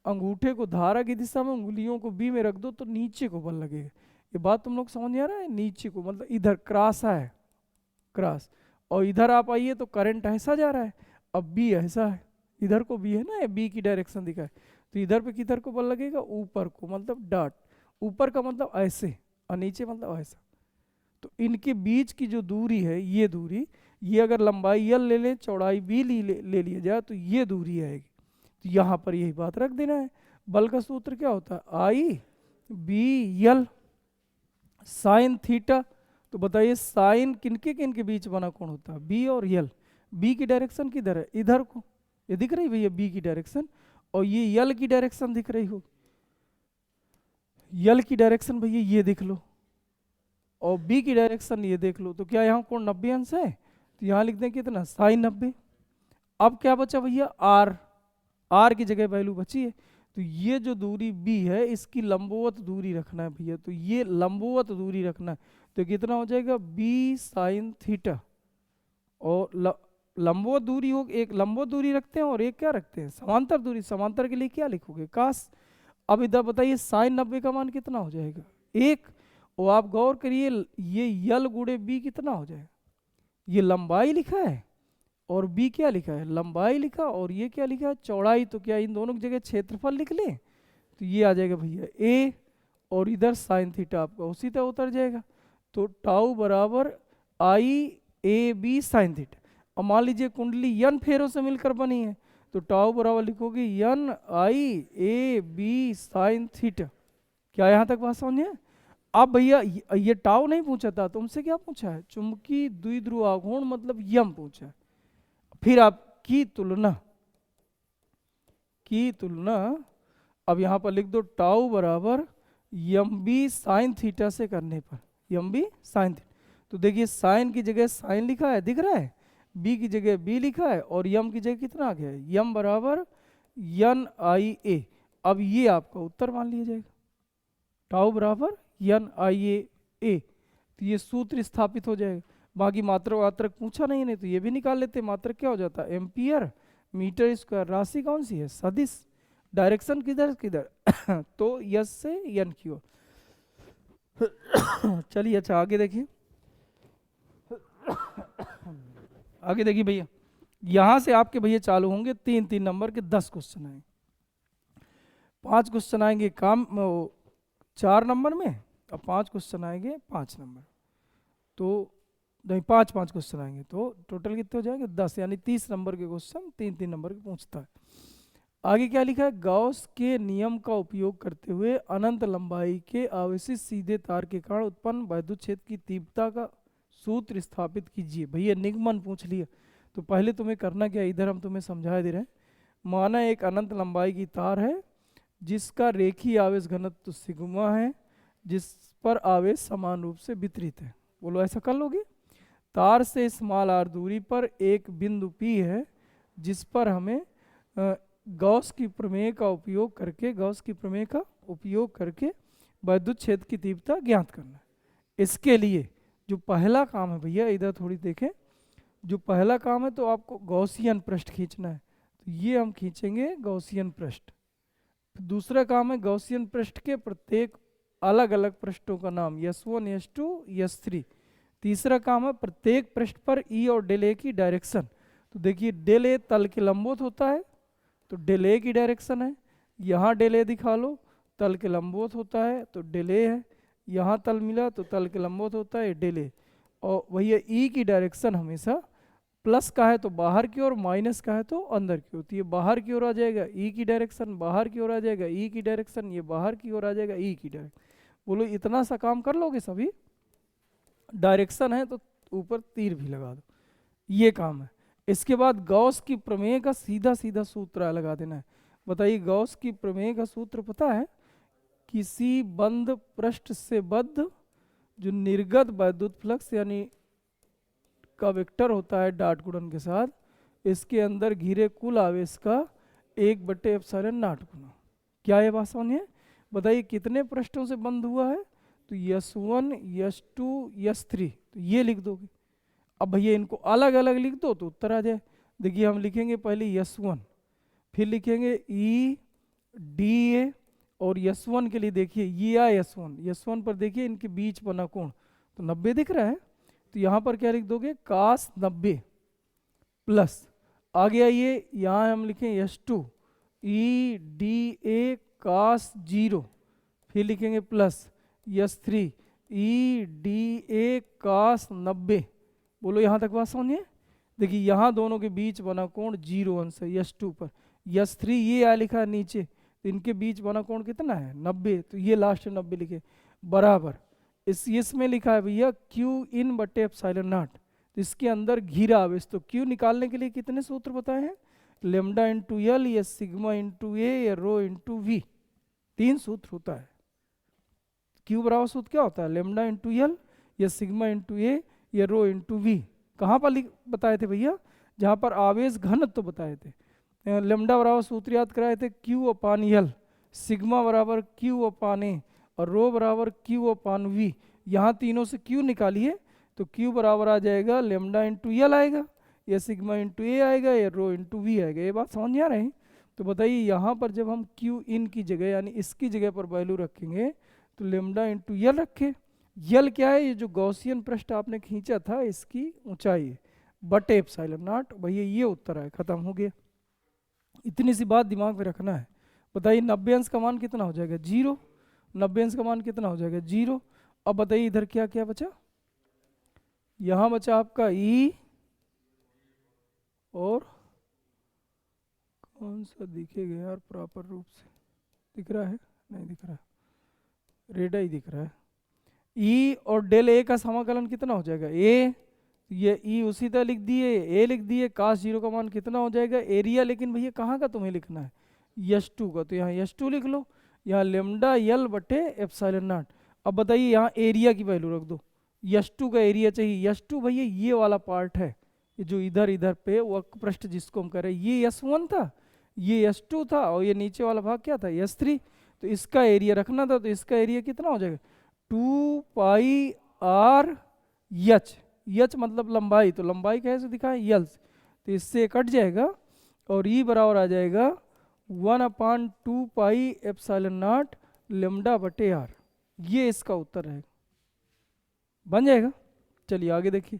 अंगूठे को धारा की दिशा में, उंगलियों को बी में रख दो, तो नीचे को बल लगेगा। ये बात तुम लोग समझ आ रहा है? नीचे को मतलब इधर क्रॉस है, क्रॉस, और इधर आप आइए तो करंट ऐसा जा रहा है, अब बी ऐसा है, इधर को बी है ना, बी की डायरेक्शन दिखा है, तो इधर पे किधर को बल लगेगा? ऊपर को, मतलब डॉट, ऊपर का मतलब ऐसे, और नीचे मतलब ऐसा। तो इनके बीच की जो दूरी है, ये दूरी, ये अगर लंबाई L ले लें, चौड़ाई B ले लिया जाए, तो ये दूरी आएगी। तो यहाँ पर यही बात रख देना है। बल का सूत्र क्या होता है? I/B/L sine theta. तो बताइए साइन किनके बीच बना कोण होता है? B और L। B की डायरेक्शन किधर है? इधर को, ये दिख रही भैया B की डायरेक्शन, और ये L की डायरेक्शन दिख रही हो, L की डायरेक्शन भैया ये देख लो, और B की डायरेक्शन ये देख लो। तो क्या यहाँ कोण 90 अंश है? तो यहाँ लिख दें कितना? साइन 90। अब क्या बचा भैया? R की जगह वैल्यू बची है, तो ये जो दूरी B है इसकी लंबवत दूरी रखना है भैया, तो ये लंबवत दूरी रखना है। तो कितना हो जाएगा? B साइन थीटा, और लंबवत दूरी हो, एक लंबवत दूरी रखते हैं और एक क्या रखते हैं? समांतर दूरी। समांतर के लिए क्या लिखोगे? कास। अब इधर बताइए साइन 90 का मान कितना हो जाएगा, 1। और आप गौर करिए ये यल गुणे बी कितना हो जाएगा, ये लंबाई लिखा है और बी क्या लिखा है, लंबाई लिखा, और ये क्या लिखा है, चौड़ाई। तो क्या इन दोनों की जगह क्षेत्रफल लिख लें, तो ये आ जाएगा भैया ए, और इधर साइन थीटा आपका उसी तरह उतर जाएगा। तो टाउ बराबर आई ए बी साइन थीटा। और मान लीजिए कुंडली यन फेरों से मिलकर बनी है, तो टाउ बराबर लिखोगे यन आई ए बी साइन थीटा। क्या यहाँ तक बात समझे? अब भैया ये टाउ नहीं पूछा था तुमसे, क्या पूछा है, चुंबकीय द्विध्रुव आघूर्ण मतलब यम पूछा है। फिर आपकी तुलना अब यहाँ पर लिख दो, टाउ बराबर यम बी साइन थीटा से करने पर, यम बी साइन थीटा। तो देखिए साइन की जगह साइन लिखा है, दिख रहा है, बी की जगह बी लिखा है, और यम की जगह कितना आ गया है, यम बराबर यन आई ए। अब ये आपका उत्तर मान लिया जाएगा, टाउ बराबर यन आई ए। तो ये सूत्र स्थापित हो जाएगा। बाकी मात्रक वात्रक पूछा नहीं तो ये भी निकाल लेते। मात्रक क्या हो जाता है, एम्पियर मीटर स्क्वायर। राशि कौन सी है, सदिश। डायरेक्शन किधर किधर तो यस से यन की ओर। चलिए अच्छा आगे देखिए, आगे देखिए भैया, यहां से आपके भैया चालू होंगे 3-3 नंबर के 10 क्वेश्चन आएंगे। 5 क्वेश्चन आएंगे 4 नंबर में, और 5 क्वेश्चन आएंगे 5 नंबर। तो नहीं 5-5 क्वेश्चन आएंगे, तो टोटल कितने हो जाएंगे 10, यानी 30 नंबर के क्वेश्चन 3-3 नंबर के पूछता है। आगे क्या लिखा है, गॉस के नियम का उपयोग करते हुए अनंत लंबाई के आवेशित सीधे तार के कारण उत्पन्न वैद्युत क्षेत्र की तीव्रता का सूत्र स्थापित कीजिए। भैया निगमन पूछ लिया, तो पहले तुम्हें करना क्या, इधर हम तुम्हें समझा दे रहे हैं। माना एक अनंत लंबाई की तार है जिसका रेखीय आवेश घनत्व सिग्मा है, जिस पर आवेश समान रूप से वितरित है। बोलो ऐसा कर लोगे। तार से स्मॉल आर दूरी पर एक बिंदु पी है जिस पर हमें गॉस की प्रमेय का उपयोग करके वैद्युत क्षेत्र की तीव्रता ज्ञात करना है। इसके लिए जो पहला काम है भैया, इधर थोड़ी देखें, जो पहला काम है तो आपको गॉसियन पृष्ठ खींचना है, तो ये हम खींचेंगे गॉसियन पृष्ठ। दूसरा काम है गॉसियन पृष्ठ के प्रत्येक अलग अलग पृष्ठों का नाम, S1 S2 S3। तीसरा काम है प्रत्येक पृष्ठ पर E और डेल ए की डायरेक्शन। तो देखिए डेल ए तल के लंबवत होता है, तो डेल ए की डायरेक्शन है, यहाँ डेल ए दिखा लो, तल के लंबवत होता है तो डेल ए है, यहाँ तल मिला तो तल के लंबवत होता है डेल ए। और भैया ई की डायरेक्शन हमेशा प्लस का है तो बाहर की ओर, माइनस का है तो अंदर की ओर। तो ये बाहर की ओर आ जाएगा ई की डायरेक्शन, बाहर की ओर आ जाएगा ई की डायरेक्शन, ये बाहर की ओर आ जाएगा ई की डायरेक्शन। बोलो इतना सा काम कर लोगे सभी, डायरेक्शन है तो ऊपर तीर भी लगा दो, ये काम है। इसके बाद गॉस की प्रमेय का सीधा सीधा सूत्र लगा देना है। बताइए गॉस की प्रमेय का सूत्र पता है, किसी बंद पृष्ठ से बद्ध जो निर्गत वैद्युत फ्लक्स यानी का वेक्टर होता है डॉट गुणन के साथ, इसके अंदर घिरे कुल आवेश का 1/ε0 गुना। क्या ये बात समझ है? बताइए कितने पृष्ठों से बंद हुआ है, तो S1 S2 S3, तो ये लिख दोगे। अब भैया इनको अलग अलग लिख दो तो उत्तर आ जाए। देखिए हम लिखेंगे पहले S1, फिर लिखेंगे E D A, और S1 के लिए देखिए ये आ S1 पर देखिए इनके बीच बना कोण तो 90 दिख रहा है, तो यहाँ पर क्या लिख दोगे cos 90 प्लस, आगे आइए यहाँ हम लिखें S2 E D A cos 0, फिर लिखेंगे plus S3 E D A cos 90। बोलो यहाँ तक बात समझिए। देखिए यहाँ दोनों के बीच बना कोण 0 अंश है S2 पर, S3 ये आ लिखा है नीचे, तो इनके बीच बना कोण कितना है 90, तो ये लास्ट 90 लिखे बराबर इसमें लिखा है भैया Q/ε0, तो इसके अंदर घिरा आवेश। तो Q निकालने के लिए कितने सूत्र बताए हैं, लेमडा इंटू एल या सिग्मा इंटू ए या रो इंटू वी, 3 सूत्र होता है। Q बराबर सूत्र क्या होता है, लेमडा इंटू एल या सिग्मा इंटू ए या रो इंटू वी। कहाँ पर बताए थे भैया, जहाँ पर आवेश घनत्व तो बताए थे। लेमडा बराबर सूत्र याद कराए थे Q/L, सिग्मा बराबर Q/A और रो बराबर Q/V। यहाँ तीनों से Q निकालिए तो Q बराबर आ जाएगा लेमडा इंटू एल आएगा, या सिग्मा इंटू ए आएगा, या रो इंटू वी आएगा। ये बात समझ में आ रही? तो बताइए यहाँ पर जब हम क्यू इन की जगह यानी इसकी जगह पर वैल्यू रखेंगे तो लेमडा इंटू यल रखे। यल क्या है? ये जो गॉसियन पृष्ठ आपने खींचा था इसकी ऊंचाई है, बटे एप्सिलॉन नॉट। भैया ये उत्तर है, खत्म हो गया। इतनी सी बात दिमाग में रखना है। बताइए 90 अंश का मान कितना हो जाएगा? 0। 90 अंश का मान कितना हो जाएगा? 0। अब बताइए इधर क्या क्या बचा? यहाँ बचा आपका ई, और कौन सा दिखेगा यार प्रॉपर रूप से? दिख रहा है? नहीं दिख रहा, रेडा ही दिख रहा है। ई और डेल ए का समाकलन कितना हो जाएगा? ए। ये ई उसी तरह लिख दिए, ए लिख दिए। काश 0 का मान कितना हो जाएगा? एरिया। लेकिन भैया कहाँ का तुम्हें लिखना है? यश2 का, तो यहाँ यश2 लिख लो। यहाँ लेमडा यल बटे एप्सिलॉन नॉट। अब बताइए यहाँ एरिया की वैल्यू रख दो। यश2 का एरिया चाहिए। यश2 भैया ये वाला पार्ट है, ये जो इधर इधर पे वक्र पृष्ठ जिसको हम कह रहे हैं, ये यस1 था, ये यस2 था, और ये नीचे वाला भाग क्या था? यस3। तो इसका एरिया रखना था, तो इसका एरिया कितना हो जाएगा? 2 पाई आर यच। यच मतलब लंबाई, तो लंबाई कैसे दिखाए? यल्स। तो इससे कट जाएगा और ई बराबर आ जाएगा 1/2 पाई एप्सिलॉन नॉट लेमडा बटे आर। ये इसका उत्तर है, बन जाएगा। चलिए आगे देखिए।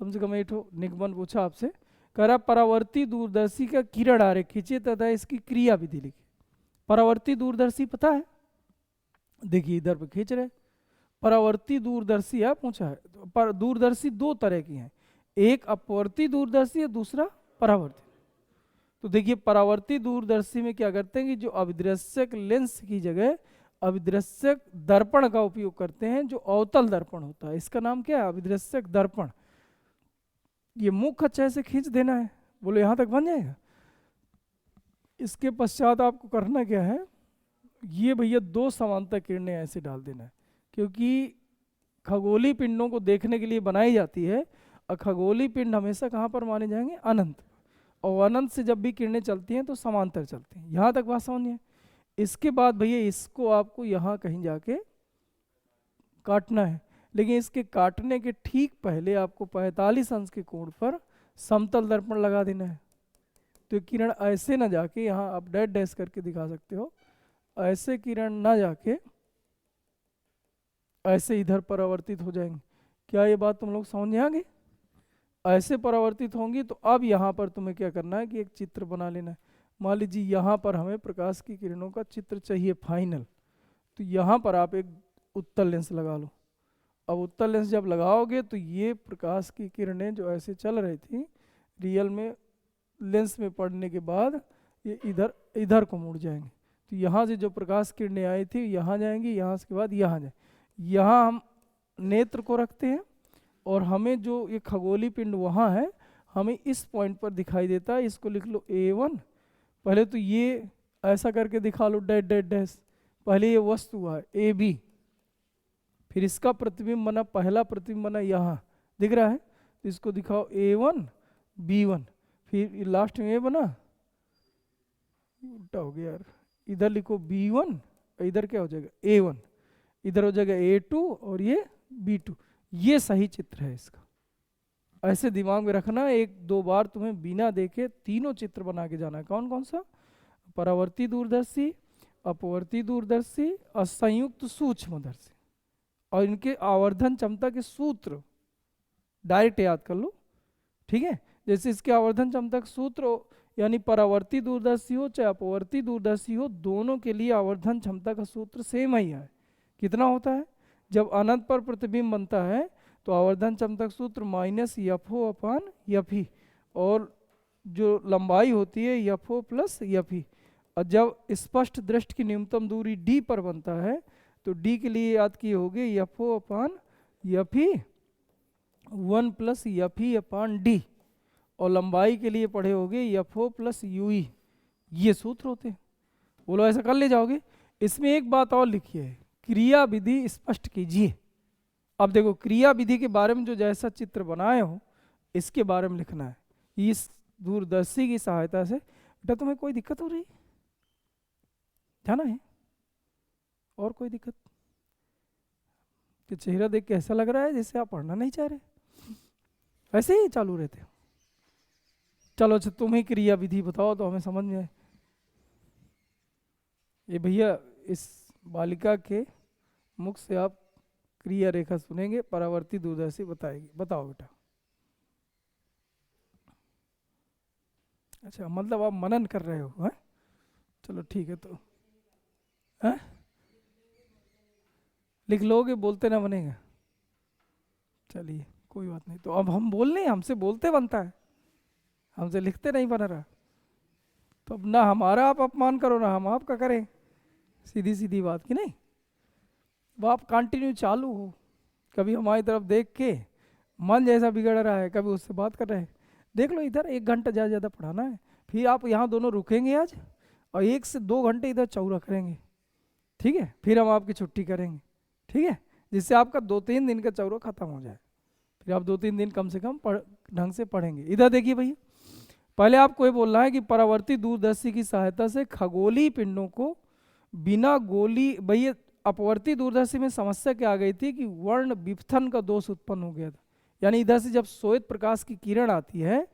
कम से कम एक निगमन पूछा आपसे, कह रहा परावर्ती दूरदर्शी का किरण आरेख खींचे तथा इसकी क्रिया विधि लिखी। परावर्ती दूरदर्शी पता है? देखिए इधर पे खींच रहे। परावर्ती दूरदर्शी है पूछा है। पर दूरदर्शी दो तरह की हैं, एक अपवर्ती दूरदर्शी है, दूसरा परावर्ती। तो देखिए परावर्ती दूरदर्शी में क्या करते हैं कि जो अभिदृश्यक लेंस की जगह अभिदृश्यक दर्पण का उपयोग करते हैं, जो अवतल दर्पण होता है। इसका नाम क्या है? अभिदृश्यक दर्पण। ये मुख अच्छा से खींच देना है, बोलो यहां तक बन जाएगा। इसके पश्चात आपको करना क्या है? ये भैया दो समांतर किरणें ऐसे डाल देना है, क्योंकि खगोलीय पिंडों को देखने के लिए बनाई जाती है, और खगोलीय पिंड हमेशा कहाँ पर माने जाएंगे? अनंत। और अनंत से जब भी किरणें चलती हैं तो समांतर चलती हैं। यहाँ तक बात समझ है। इसके बाद भैया इसको आपको यहाँ कहीं जाके काटना है, लेकिन इसके काटने के ठीक पहले आपको 45 अंश के कोण पर समतल दर्पण लगा देना है। तो किरण ऐसे ना जाके, यहाँ आप डैश डैश करके दिखा सकते हो, ऐसे किरण ना जाके ऐसे इधर परावर्तित हो जाएंगे। क्या ये बात तुम लोग समझ में आ गई? ऐसे परावर्तित होंगी। तो अब यहाँ पर तुम्हें क्या करना है कि एक चित्र बना लेना है। मान लीजिए यहाँ पर हमें प्रकाश की किरणों का चित्र चाहिए फाइनल, तो यहाँ पर आप एक उत्तल लेंस लगा लो। अब उत्तल लेंस जब लगाओगे तो ये प्रकाश की किरणें जो ऐसे चल रही थी, रियल में लेंस में पड़ने के बाद ये इधर इधर को मुड़ जाएंगे। तो यहाँ से जो प्रकाश किरणें आई थी यहाँ जाएंगी, यहाँ के बाद यहाँ जाए। यहाँ हम नेत्र को रखते हैं, और हमें जो ये खगोलीय पिंड वहाँ है, हमें इस पॉइंट पर दिखाई देता है। इसको लिख लो A1। पहले तो ये ऐसा करके दिखा लो डैश डैश डैश। पहले ये वस्तु हुआ AB, फिर इसका प्रतिबिंब बना, पहला प्रतिबिंब बना यहाँ दिख रहा है, तो इसको दिखाओ A1 B1, फिर लास्ट में ये बना, उल्टा हो गया यार, इधर लिखो B1, इधर क्या हो जाएगा? A1, इधर हो जाएगा A2 और ये B2। ये सही चित्र है इसका। ऐसे दिमाग में रखना, एक दो बार तुम्हें बिना देखे तीनों चित्र बना के जाना है। कौन कौन सा? परावर्ती दूरदर्शी, अपवर्ती दूरदर्शी और संयुक्त सूक्ष्मदर्शी। और इनके आवर्धन क्षमता के सूत्र डायरेक्ट याद कर लो, ठीक है? जैसे इसके आवर्धन क्षमता का सूत्र, यानी परावर्ती दूरदर्शी हो चाहे अपवर्ती दूरदर्शी हो, दोनों के लिए आवर्धन क्षमता का सूत्र सेम ही है। कितना होता है? जब अनंत पर प्रतिबिंब बनता है तो आवर्धन क्षमता का सूत्र -FO/FE, और जो लंबाई होती है FO+FE। और जब स्पष्ट दृष्टि की न्यूनतम दूरी d पर बनता है तो d के लिए याद किए होगे FO/FE 1+FE/d, और लंबाई के लिए पढ़े होगे FO+UE। ये सूत्र होते हैं। बोलो ऐसा कर ले जाओगे। इसमें एक बात और लिखी है, क्रिया विधि स्पष्ट कीजिए। अब देखो क्रिया विधि के बारे में जो जैसा चित्र बनाए हो इसके बारे में लिखना है। इस दूरदर्शी की सहायता से। बेटा तुम्हें कोई दिक्कत हो रही? जाना है? और कोई दिक्कत? कि चेहरा देख के ऐसा लग रहा है जैसे आप पढ़ना नहीं चाह रहे, ऐसे ही चालू रहते हो। चलो अच्छा तुम ही क्रिया विधि बताओ तो हमें समझ में आए। ये भैया इस बालिका के मुख से आप क्रिया रेखा सुनेंगे, परावर्ती दूरदर्शी बताएगी। बताओ बेटा। अच्छा, मतलब आप मनन कर रहे हो, हैं? चलो ठीक है। तो हैं? लिख लोगे, बोलते ना बनेगा। चलिए कोई बात नहीं, तो अब हम बोल रहे हैं, हमसे बोलते बनता है, हमसे लिखते नहीं बन रहा। तो अब ना हमारा आप अपमान करो ना हम आपका करें, सीधी सीधी बात की नहीं। वो आप कंटिन्यू चालू हो, कभी हमारी तरफ देख के मन जैसा बिगड़ रहा है, कभी उससे बात कर रहे हैं। देख लो इधर 1 घंटा ज़्यादा ज़्यादा पढ़ाना है, फिर आप यहाँ दोनों रुकेंगे आज, और 1 से 2 घंटे इधर चौरा करेंगे, ठीक है? फिर हम आपकी छुट्टी करेंगे, ठीक है? जिससे आपका 2-3 दिन का चौरा खत्म हो जाए, फिर आप 2-3 दिन कम से कम ढंग से पढ़ेंगे। इधर देखिए भैया, पहले आपको ये बोलना है कि परावर्ती दूरदर्शी की सहायता से खगोलीय पिंडों को बिना गोली, भैया अपवर्ती दूरदर्शी में समस्या क्या आ गई थी कि वर्ण विपथन का दोष उत्पन्न हो गया था। यानी इधर से जब श्वेत प्रकाश की किरण आती है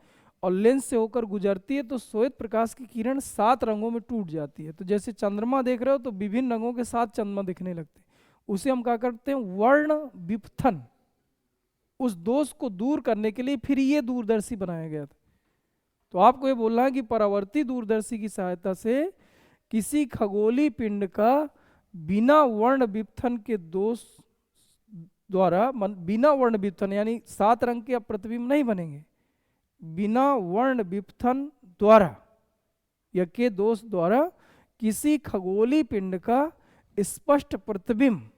और लेंस से होकर गुजरती है तो श्वेत प्रकाश की किरण 7 रंगों में टूट जाती है। तो जैसे चंद्रमा देख रहे हो तो विभिन्न रंगों के साथ चंद्रमा दिखने लगते हैं, उसे हम क्या करते हैं, वर्ण विपथन। उस दोष को दूर करने के लिए फिर ये दूरदर्शी बनाया गया था। तो आपको ये बोलना है कि परावर्ती दूरदर्शी की सहायता से किसी खगोलीय पिंड का बिना वर्ण विपथन के दोष द्वारा, बिना वर्ण विपथन यानी 7 रंग के अब प्रतिबिंब नहीं बनेंगे, बिना वर्ण विपथन द्वारा या के दोष द्वारा किसी खगोलीय पिंड का स्पष्ट प्रतिबिंब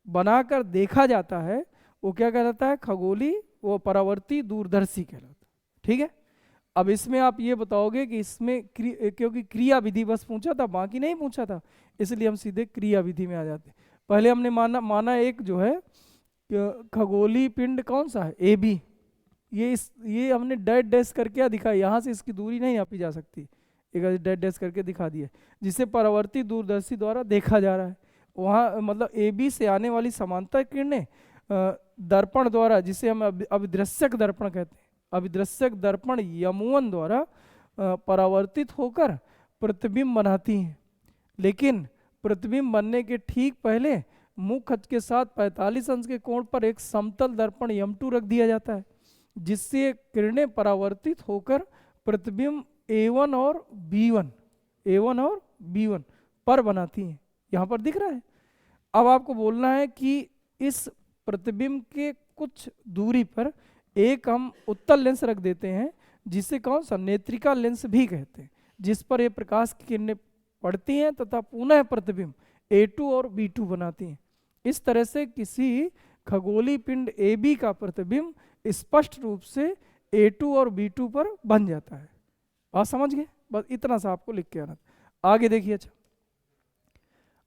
बनाकर देखा जाता है, वो क्या कहलाता है, खगोलीय, वो परावर्ती दूरदर्शी कहलाता है, ठीक है? अब इसमें आप ये बताओगे कि इसमें क्योंकि क्रिया विधि बस पूछा था, बाकी नहीं पूछा था, इसलिए हम सीधे क्रिया विधि में आ जाते हैं। पहले हमने माना एक जो है खगोलीय पिंड कौन सा है, ए बी। ये हमने डैश डैश करके दिखाया, यहाँ से इसकी दूरी नहीं नापी जा सकती, एक डैश डैश करके दिखा दिया, जिसे परावर्ती दूरदर्शी द्वारा देखा जा रहा है। वहाँ मतलब ए बी से आने वाली समांतर किरणें दर्पण द्वारा, जिसे हम अभिदृश्यक दर्पण कहते हैं, अभिदृश्यक दर्पण यमुवन द्वारा परावर्तित होकर प्रतिबिंब बनाती हैं। लेकिन प्रतिबिंब बनने के ठीक पहले मुख अक्ष के साथ 45 अंश के कोण पर एक समतल दर्पण यम2 रख दिया जाता है, जिससे किरणें परावर्तित होकर प्रतिबिंब A1 और B1 पर बनाती हैं। यहाँ पर दिख रहा है। अब आपको बोलना है कि इस प्रतिबिंब के कुछ दूरी पर एक हम उत्तल लेंस रख देते हैं, जिसे कौन सा, नेत्रिका लेंस भी कहते हैं, जिस पर ये प्रकाश की किरणें पड़ती हैं तथा पुनः प्रतिबिंब A2 और B2 बनाती हैं। इस तरह से किसी खगोलीय पिंड AB का प्रतिबिंब स्पष्ट रूप से A2 और B2 पर बन जाता है। बात समझ गए? बस इतना सा आपको लिख के आना था। आगे देखिए, अच्छा,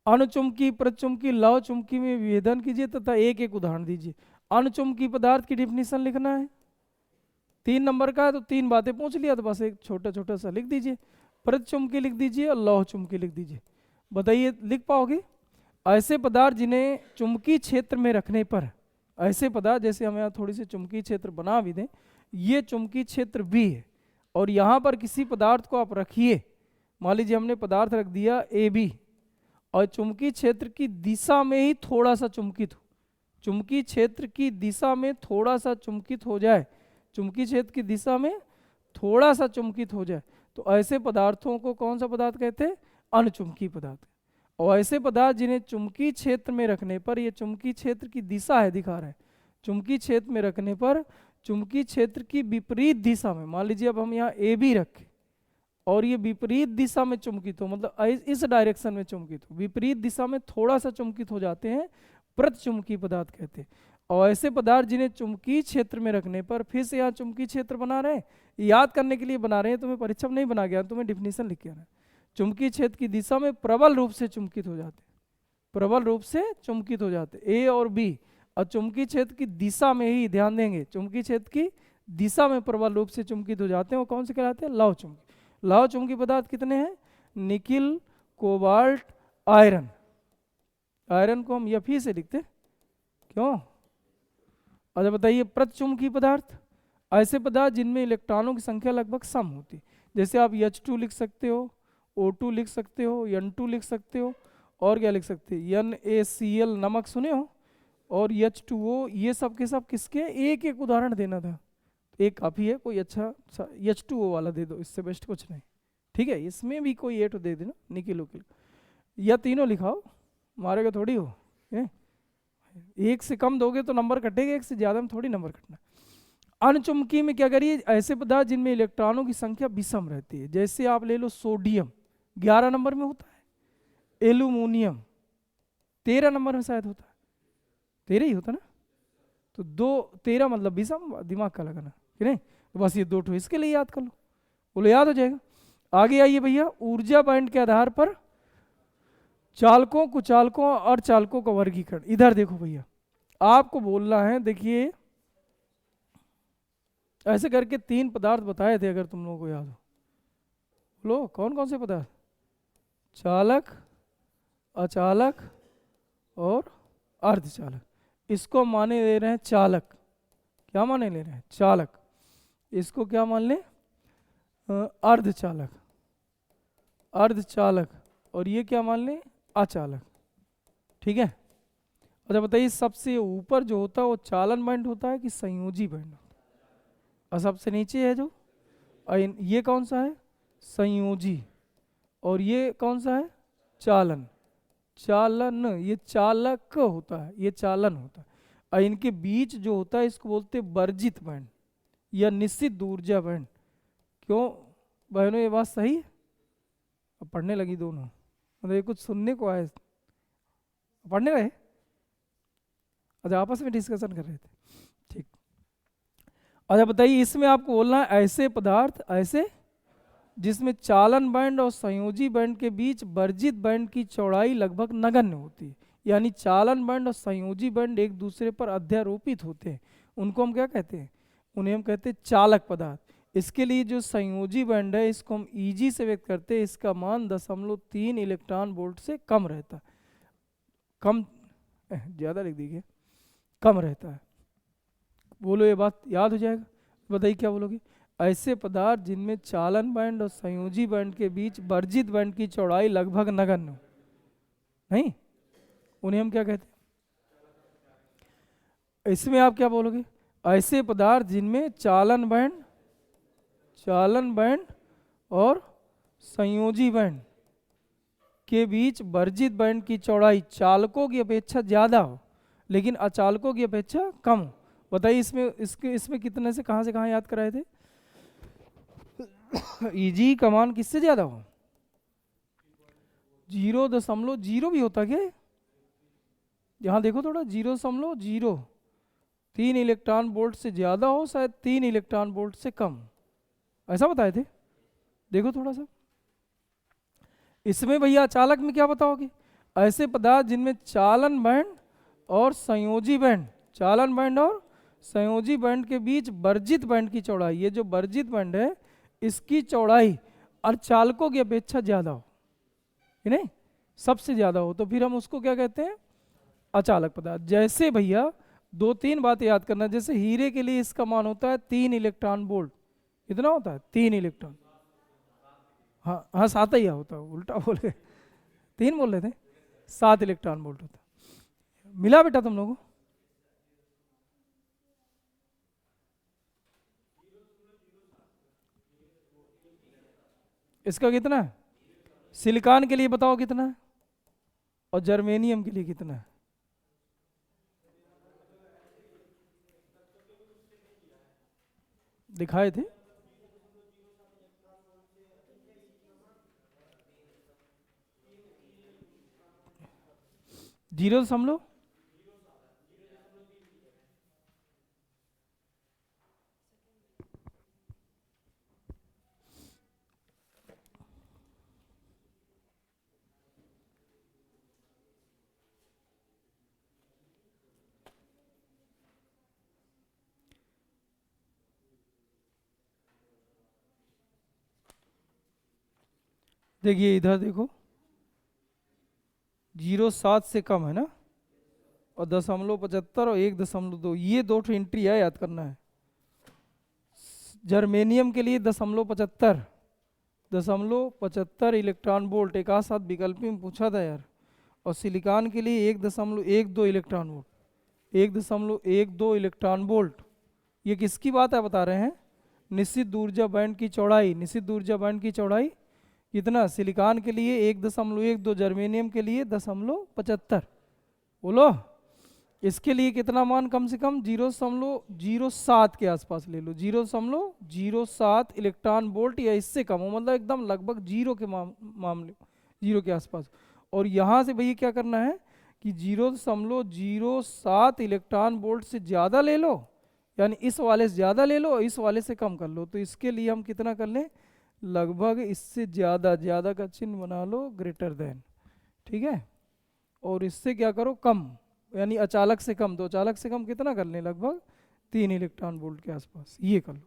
अणुचुंबकी, प्रचुंबकी, लव चुंबकी में विभेदन कीजिए तथा एक एक उदाहरण दीजिए। अणुचुंबकी पदार्थ की डिफिनीशन लिखना है, 3 नंबर का है तो 3 बातें पूछ लिया, तो बस एक छोटा छोटा सा लिख दीजिए। प्रचुंबकी लिख दीजिए और लौह चुंबकी लिख दीजिए। बताइए लिख पाओगे? ऐसे पदार्थ जिन्हें चुंबकीय क्षेत्र में रखने पर, ऐसे पदार्थ जैसे हम यहाँ थोड़ी सी चुंबकीय क्षेत्र बना भी दें, ये चुंबकीय क्षेत्र भी है, और यहाँ पर किसी पदार्थ को आप रखिए, मान लीजिए हमने पदार्थ रख दिया AB, और चुंबकीय क्षेत्र की दिशा में ही थोड़ा सा चुंबकित हो, चुंबकीय क्षेत्र की दिशा में थोड़ा सा चुंबकित हो जाए, चुंबकीय क्षेत्र की दिशा में थोड़ा सा चुंबकित हो जाए, तो ऐसे पदार्थों को कौन सा पदार्थ कहते हैं? अणुचुंबकीय पदार्थ। और ऐसे पदार्थ जिन्हें चुंबकीय क्षेत्र में रखने पर, ये चुंबकीय क्षेत्र की दिशा है दिखा रहा है, चुंबकीय क्षेत्र में रखने पर चुंबकीय क्षेत्र की विपरीत दिशा में, मान लीजिए अब हम यहाँ AB रखें और ये विपरीत दिशा में चुंबकित हो, मतलब इस डायरेक्शन में चुंबकित हो, विपरीत दिशा में थोड़ा सा चुंबकित हो जाते हैं, प्रतिचुंबकीय पदार्थ कहते हैं। और ऐसे पदार्थ जिन्हें चुंबकीय क्षेत्र में रखने पर, फिर से यहाँ चुंबकीय क्षेत्र बना रहे हैं, याद करने के लिए बना रहे हैं, तुम्हें परीक्षा में नहीं बना गया, तुम्हें डिफिनीशन लिख के आना है। चुंबकीय क्षेत्र की दिशा में प्रबल रूप से चुंबकित हो जाते हैं, प्रबल रूप से चुंबकित हो जाते हैं A और B, और चुंबकीय क्षेत्र की दिशा में ही, ध्यान देंगे, चुंबकीय क्षेत्र की दिशा में प्रबल रूप से चुंबकित हो जाते हैं, वो कौन से कहलाते हैं? लौह चुंबकी। लौह चुंबकीय पदार्थ कितने हैं? Nickel, cobalt, iron. आयरन को हम Fe से लिखते, क्यों? अच्छा बताइए, प्रतिचुंबकीय पदार्थ, ऐसे पदार्थ जिनमें इलेक्ट्रॉनों की संख्या लगभग सम होती, जैसे आप H2 लिख सकते हो, O2 लिख सकते हो, N2 लिख सकते हो, और क्या लिख सकते हैं, NaCl नमक सुने हो, और H2O, ये सब के सब किसके, एक एक उदाहरण देना था, एक काफ़ी है, कोई अच्छा H2O वाला दे दो, इससे बेस्ट कुछ नहीं, ठीक है। इसमें भी कोई एट दे देना, निकिल उकिल, या तीनों लिखाओ, मारेगा थोड़ी हो, एक से कम दोगे तो नंबर कटेगा, एक से ज़्यादा में थोड़ी नंबर कटना। अणचुंबकीय में क्या करिए, ऐसे पदार्थ जिनमें इलेक्ट्रॉनों की संख्या विषम रहती है, जैसे आप ले लो सोडियम 11 नंबर में होता है, एल्यूमिनियम 13 नंबर में शायद होता है, 13 ही होता ना, तो 2 13 मतलब विषम, दिमाग का लगाना कि नहीं, तो बस ये 2 ठो इसके लिए याद कर लो, बोलो याद हो जाएगा। आगे आइए भैया, ऊर्जा बैंड के आधार पर चालकों, कुचालकों और चालकों का वर्गीकरण। इधर देखो भैया, आपको बोलना है, देखिए ऐसे करके 3 पदार्थ बताए थे, अगर तुम लोगों को याद हो, लो कौन कौन से पदार्थ, चालक, अचालक और अर्धचालक। इसको माने ले रहे हैं चालक, क्या माने ले रहे हैं, चालक। इसको क्या मान लें, अर्धचालक, अर्धचालक, और ये क्या मान लें, अचालक, ठीक है। अच्छा बताइए, सबसे ऊपर जो होता है वो चालन बैंड होता है कि संयोजी बैंड होता है, और सबसे नीचे है जो, ये कौन सा है, संयोजी, और ये कौन सा है, चालन, चालन, ये चालक होता है, ये चालन होता है, और इनके बीच जो होता है इसको बोलते हैं वर्जित बैंड या निश्चित ऊर्जा बैंड। क्यों बहनों, ये बात सही है, अब पढ़ने लगी दोनों, मतलब ये कुछ सुनने को आए, पढ़ने रहे, अच्छा आपस में डिस्कशन कर रहे थे, ठीक। अच्छा बताइए, इसमें आपको बोलना है ऐसे पदार्थ, ऐसे जिसमें चालन बैंड और संयोजी बैंड के बीच वर्जित बैंड की चौड़ाई लगभग नगण्य होती है, यानी चालन बैंड और संयोजी बैंड एक दूसरे पर अध्यारोपित होते हैं, उनको हम क्या कहते हैं, उन्हें हम कहते हैं चालक पदार्थ। इसके लिए जो संयोजी बैंड है इसको हम Eg से व्यक्त करते हैं, इसका मान 0.3 इलेक्ट्रॉन वोल्ट से कम रहता है, कम, ज़्यादा लिख दीजिए, कम रहता है। बोलो ये बात याद हो जाएगा, बताइए क्या बोलोगे, ऐसे पदार्थ जिनमें चालन बैंड और संयोजी बैंड के बीच वर्जित बैंड की चौड़ाई लगभग नगण्य हो, नहीं, उन्हें हम क्या कहते हैं, इसमें आप क्या बोलोगे, ऐसे पदार्थ जिनमें चालन बैंड और संयोजी बैंड के बीच वर्जित बैंड की चौड़ाई चालकों की अपेक्षा ज्यादा हो लेकिन अचालकों की अपेक्षा कम हो। बताइए इसमें कितने से कहाँ याद कराए थे, Eg का मान किससे ज्यादा हो, 0.0 भी होता क्या, यहाँ देखो थोड़ा, 0.03 इलेक्ट्रॉन वोल्ट से ज्यादा हो, शायद 3 इलेक्ट्रॉन वोल्ट से कम, ऐसा बताए थे, देखो थोड़ा सा। इसमें भैया अचालक में क्या बताओगे, ऐसे पदार्थ जिनमें चालन बैंड और संयोजी बैंड, चालन बैंड और संयोजी बैंड के बीच वर्जित बैंड की चौड़ाई, ये जो वर्जित बैंड है इसकी चौड़ाई अर्धचालकों की अपेक्षा ज्यादा हो, नहीं सबसे ज्यादा हो, तो फिर हम उसको क्या कहते हैं, अचालक पदार्थ। जैसे भैया 2-3 बात याद करना, जैसे हीरे के लिए इसका मान होता है 3 इलेक्ट्रॉन वोल्ट, कितना होता है 3 इलेक्ट्रॉन, हाँ 7 ही होता है, उल्टा बोल गए, 3 बोल रहे थे, 7 इलेक्ट्रॉन वोल्ट होता है। मिला बेटा तुम लोगों, इसका कितना है, सिलिकॉन के लिए बताओ कितना है, और जर्मेनियम के लिए कितना है, दिखाए थे, जीरो समझ, देखिए इधर देखो 0.7 से कम है ना, और 0.75 और 1.2, ये 2 एंट्री है, याद करना है। जर्मेनियम के लिए 0.75 .75 इलेक्ट्रॉन वोल्ट, एक साथ विकल्पी में पूछा था यार। और सिलिकॉन के लिए 1.12 इलेक्ट्रॉन वोल्ट, 1.12 इलेक्ट्रॉन वोल्ट। ये किसकी बात है बता रहे हैं? निश्चित ऊर्जा बैंड की चौड़ाई, निश्चित ऊर्जा बैंड की चौड़ाई कितना? सिलिकॉन के लिए 1.12, जर्मेनियम के लिए 0.75। बोलो इसके लिए कितना मान कम से कम 0.07 के आसपास ले लो, 0.07 इलेक्ट्रॉन वोल्ट या इससे कम हो, मतलब एकदम लगभग जीरो के मामले, जीरो के आसपास। और यहाँ से भैया क्या करना है कि 0.07 इलेक्ट्रॉन वोल्ट से ज़्यादा ले लो, यानी इस वाले से ज़्यादा ले लो, इस वाले से कम कर लो। तो इसके लिए हम कितना कर लें? लगभग इससे ज़्यादा, ज़्यादा का चिन्ह बना लो ग्रेटर देन, ठीक है। और इससे क्या करो? कम, यानी अचालक से कम। तो अचालक से कम कितना कर लें? लगभग 3 इलेक्ट्रॉन वोल्ट के आसपास, ये कर लो।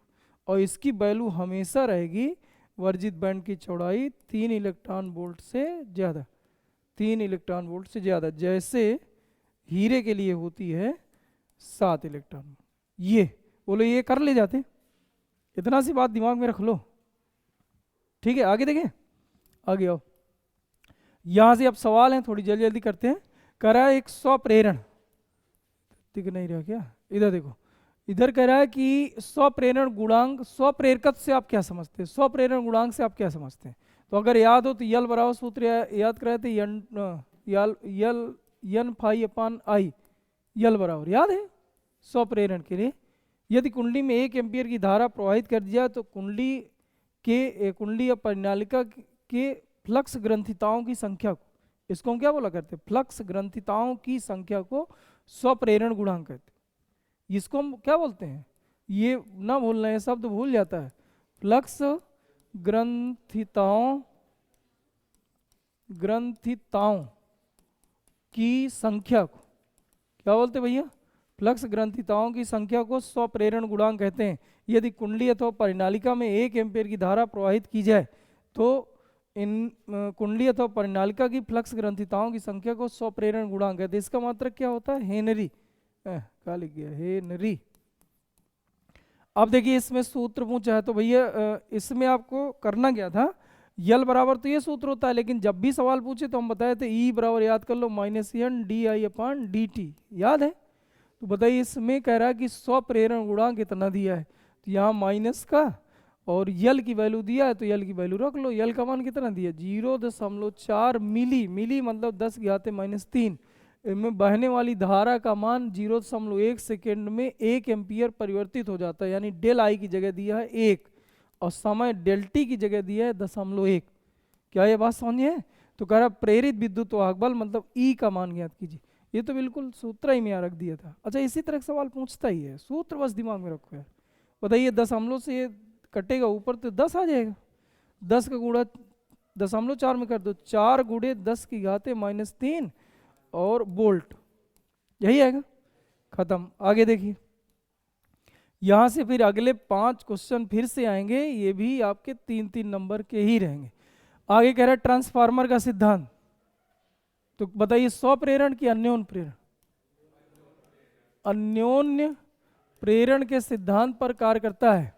और इसकी वैल्यू हमेशा रहेगी वर्जित बैंड की चौड़ाई 3 इलेक्ट्रॉन वोल्ट से ज़्यादा, 3 इलेक्ट्रॉन वोल्ट से ज़्यादा, जैसे हीरे के लिए होती है 7 इलेक्ट्रॉन। ये बोलो, ये कर ले जाते, इतना सी बात दिमाग में रख लो, ठीक है। आगे देखें, आगे आओ। यहां से अब सवाल हैं, थोड़ी जल्दी जल्दी करते हैं। कह रहा है एक स्वप्रेरण, दिख नहीं रहा क्या? इधर देखो, इधर कह रहा है कि स्वप्रेरण गुणांक, स्वप्रेरकत्व से आप क्या समझते हैं? स्वप्रेरण गुणांक से आप क्या समझते हैं? तो अगर याद हो तो यल बराबर सूत्र याद कराए थे, यन फाई अपान आई, यल बराबर याद है स्वप्रेरण के लिए। यदि कुंडली में 1 एम्पियर की धारा प्रवाहित कर दी जाए तो कुंडली या परिनालिका के फ्लक्स ग्रंथिताओं की संख्या को, इसको हम क्या बोला करते हैं? फ्लक्स ग्रंथिताओं की संख्या को स्वप्रेरण गुणांक कहते हैं। इसको हम क्या बोलते हैं? ये ना भूलना है, शब्द भूल जाता है। फ्लक्स ग्रंथिताओं की संख्या को क्या बोलते हैं भैया? फ्लक्स ग्रंथिताओं की संख्या को स्वप्रेरण गुणांक कहते हैं। यदि कुंडली अथवा परिनालिका में 1 एम्पियर की धारा प्रवाहित की जाए तो इन कुंडली अथवा परिनालिका की फ्लक्स ग्रंथिताओं की संख्या को स्वप्रेरण गुणांक कहते हैं। इसका मात्रक क्या होता है? हेनरी। क्या लिख गया? हेनरी। अब देखिए इसमें सूत्र पूछा है तो भैया इसमें आपको करना क्या था? यल बराबर तो ये सूत्र होता है, लेकिन जब भी सवाल पूछे तो हम बताए थे ई बराबर याद कर लो -n di/dt, याद है? तो बताइए इसमें कह रहा है कि स्वप्रेरण गुणांक कितना दिया है, तो यहाँ माइनस का और यल की वैल्यू दिया है तो यल की वैल्यू रख लो। यल का मान कितना दिया? 0.4 मिली, मिली मतलब 10⁻³ इनमें बहने वाली धारा का मान 0.1 सेकेंड में 1 एम्पियर परिवर्तित हो जाता है, यानी डेल आई की जगह दिया है 1 और समय डेल टी की जगह दिया है 0.1। क्या ये बात समझिए? तो कह रहा प्रेरित विद्युत वाहक बल मतलब ई का मान ज्ञात कीजिए। ये तो बिल्कुल सूत्र ही में यहाँ रख दिया था। अच्छा इसी तरह सवाल पूछता ही है, सूत्र बस दिमाग में रखो यार। बताइए 10 से ये कटेगा ऊपर तो 10 आ जाएगा, 10 का गुणा 0.4 में कर दो, 4 गुणे 10⁻³ और वोल्ट, यही आएगा। खत्म। आगे देखिए, यहां से फिर अगले 5 क्वेश्चन फिर से आएंगे, ये भी आपके 3-3 नंबर के ही रहेंगे। आगे कह रहा है ट्रांसफार्मर का सिद्धांत, तो बताइए स्वप्रेरण की अन्योन्य प्रेरण? अन्योन्य प्रेरण के सिद्धांत पर कार्य करता है,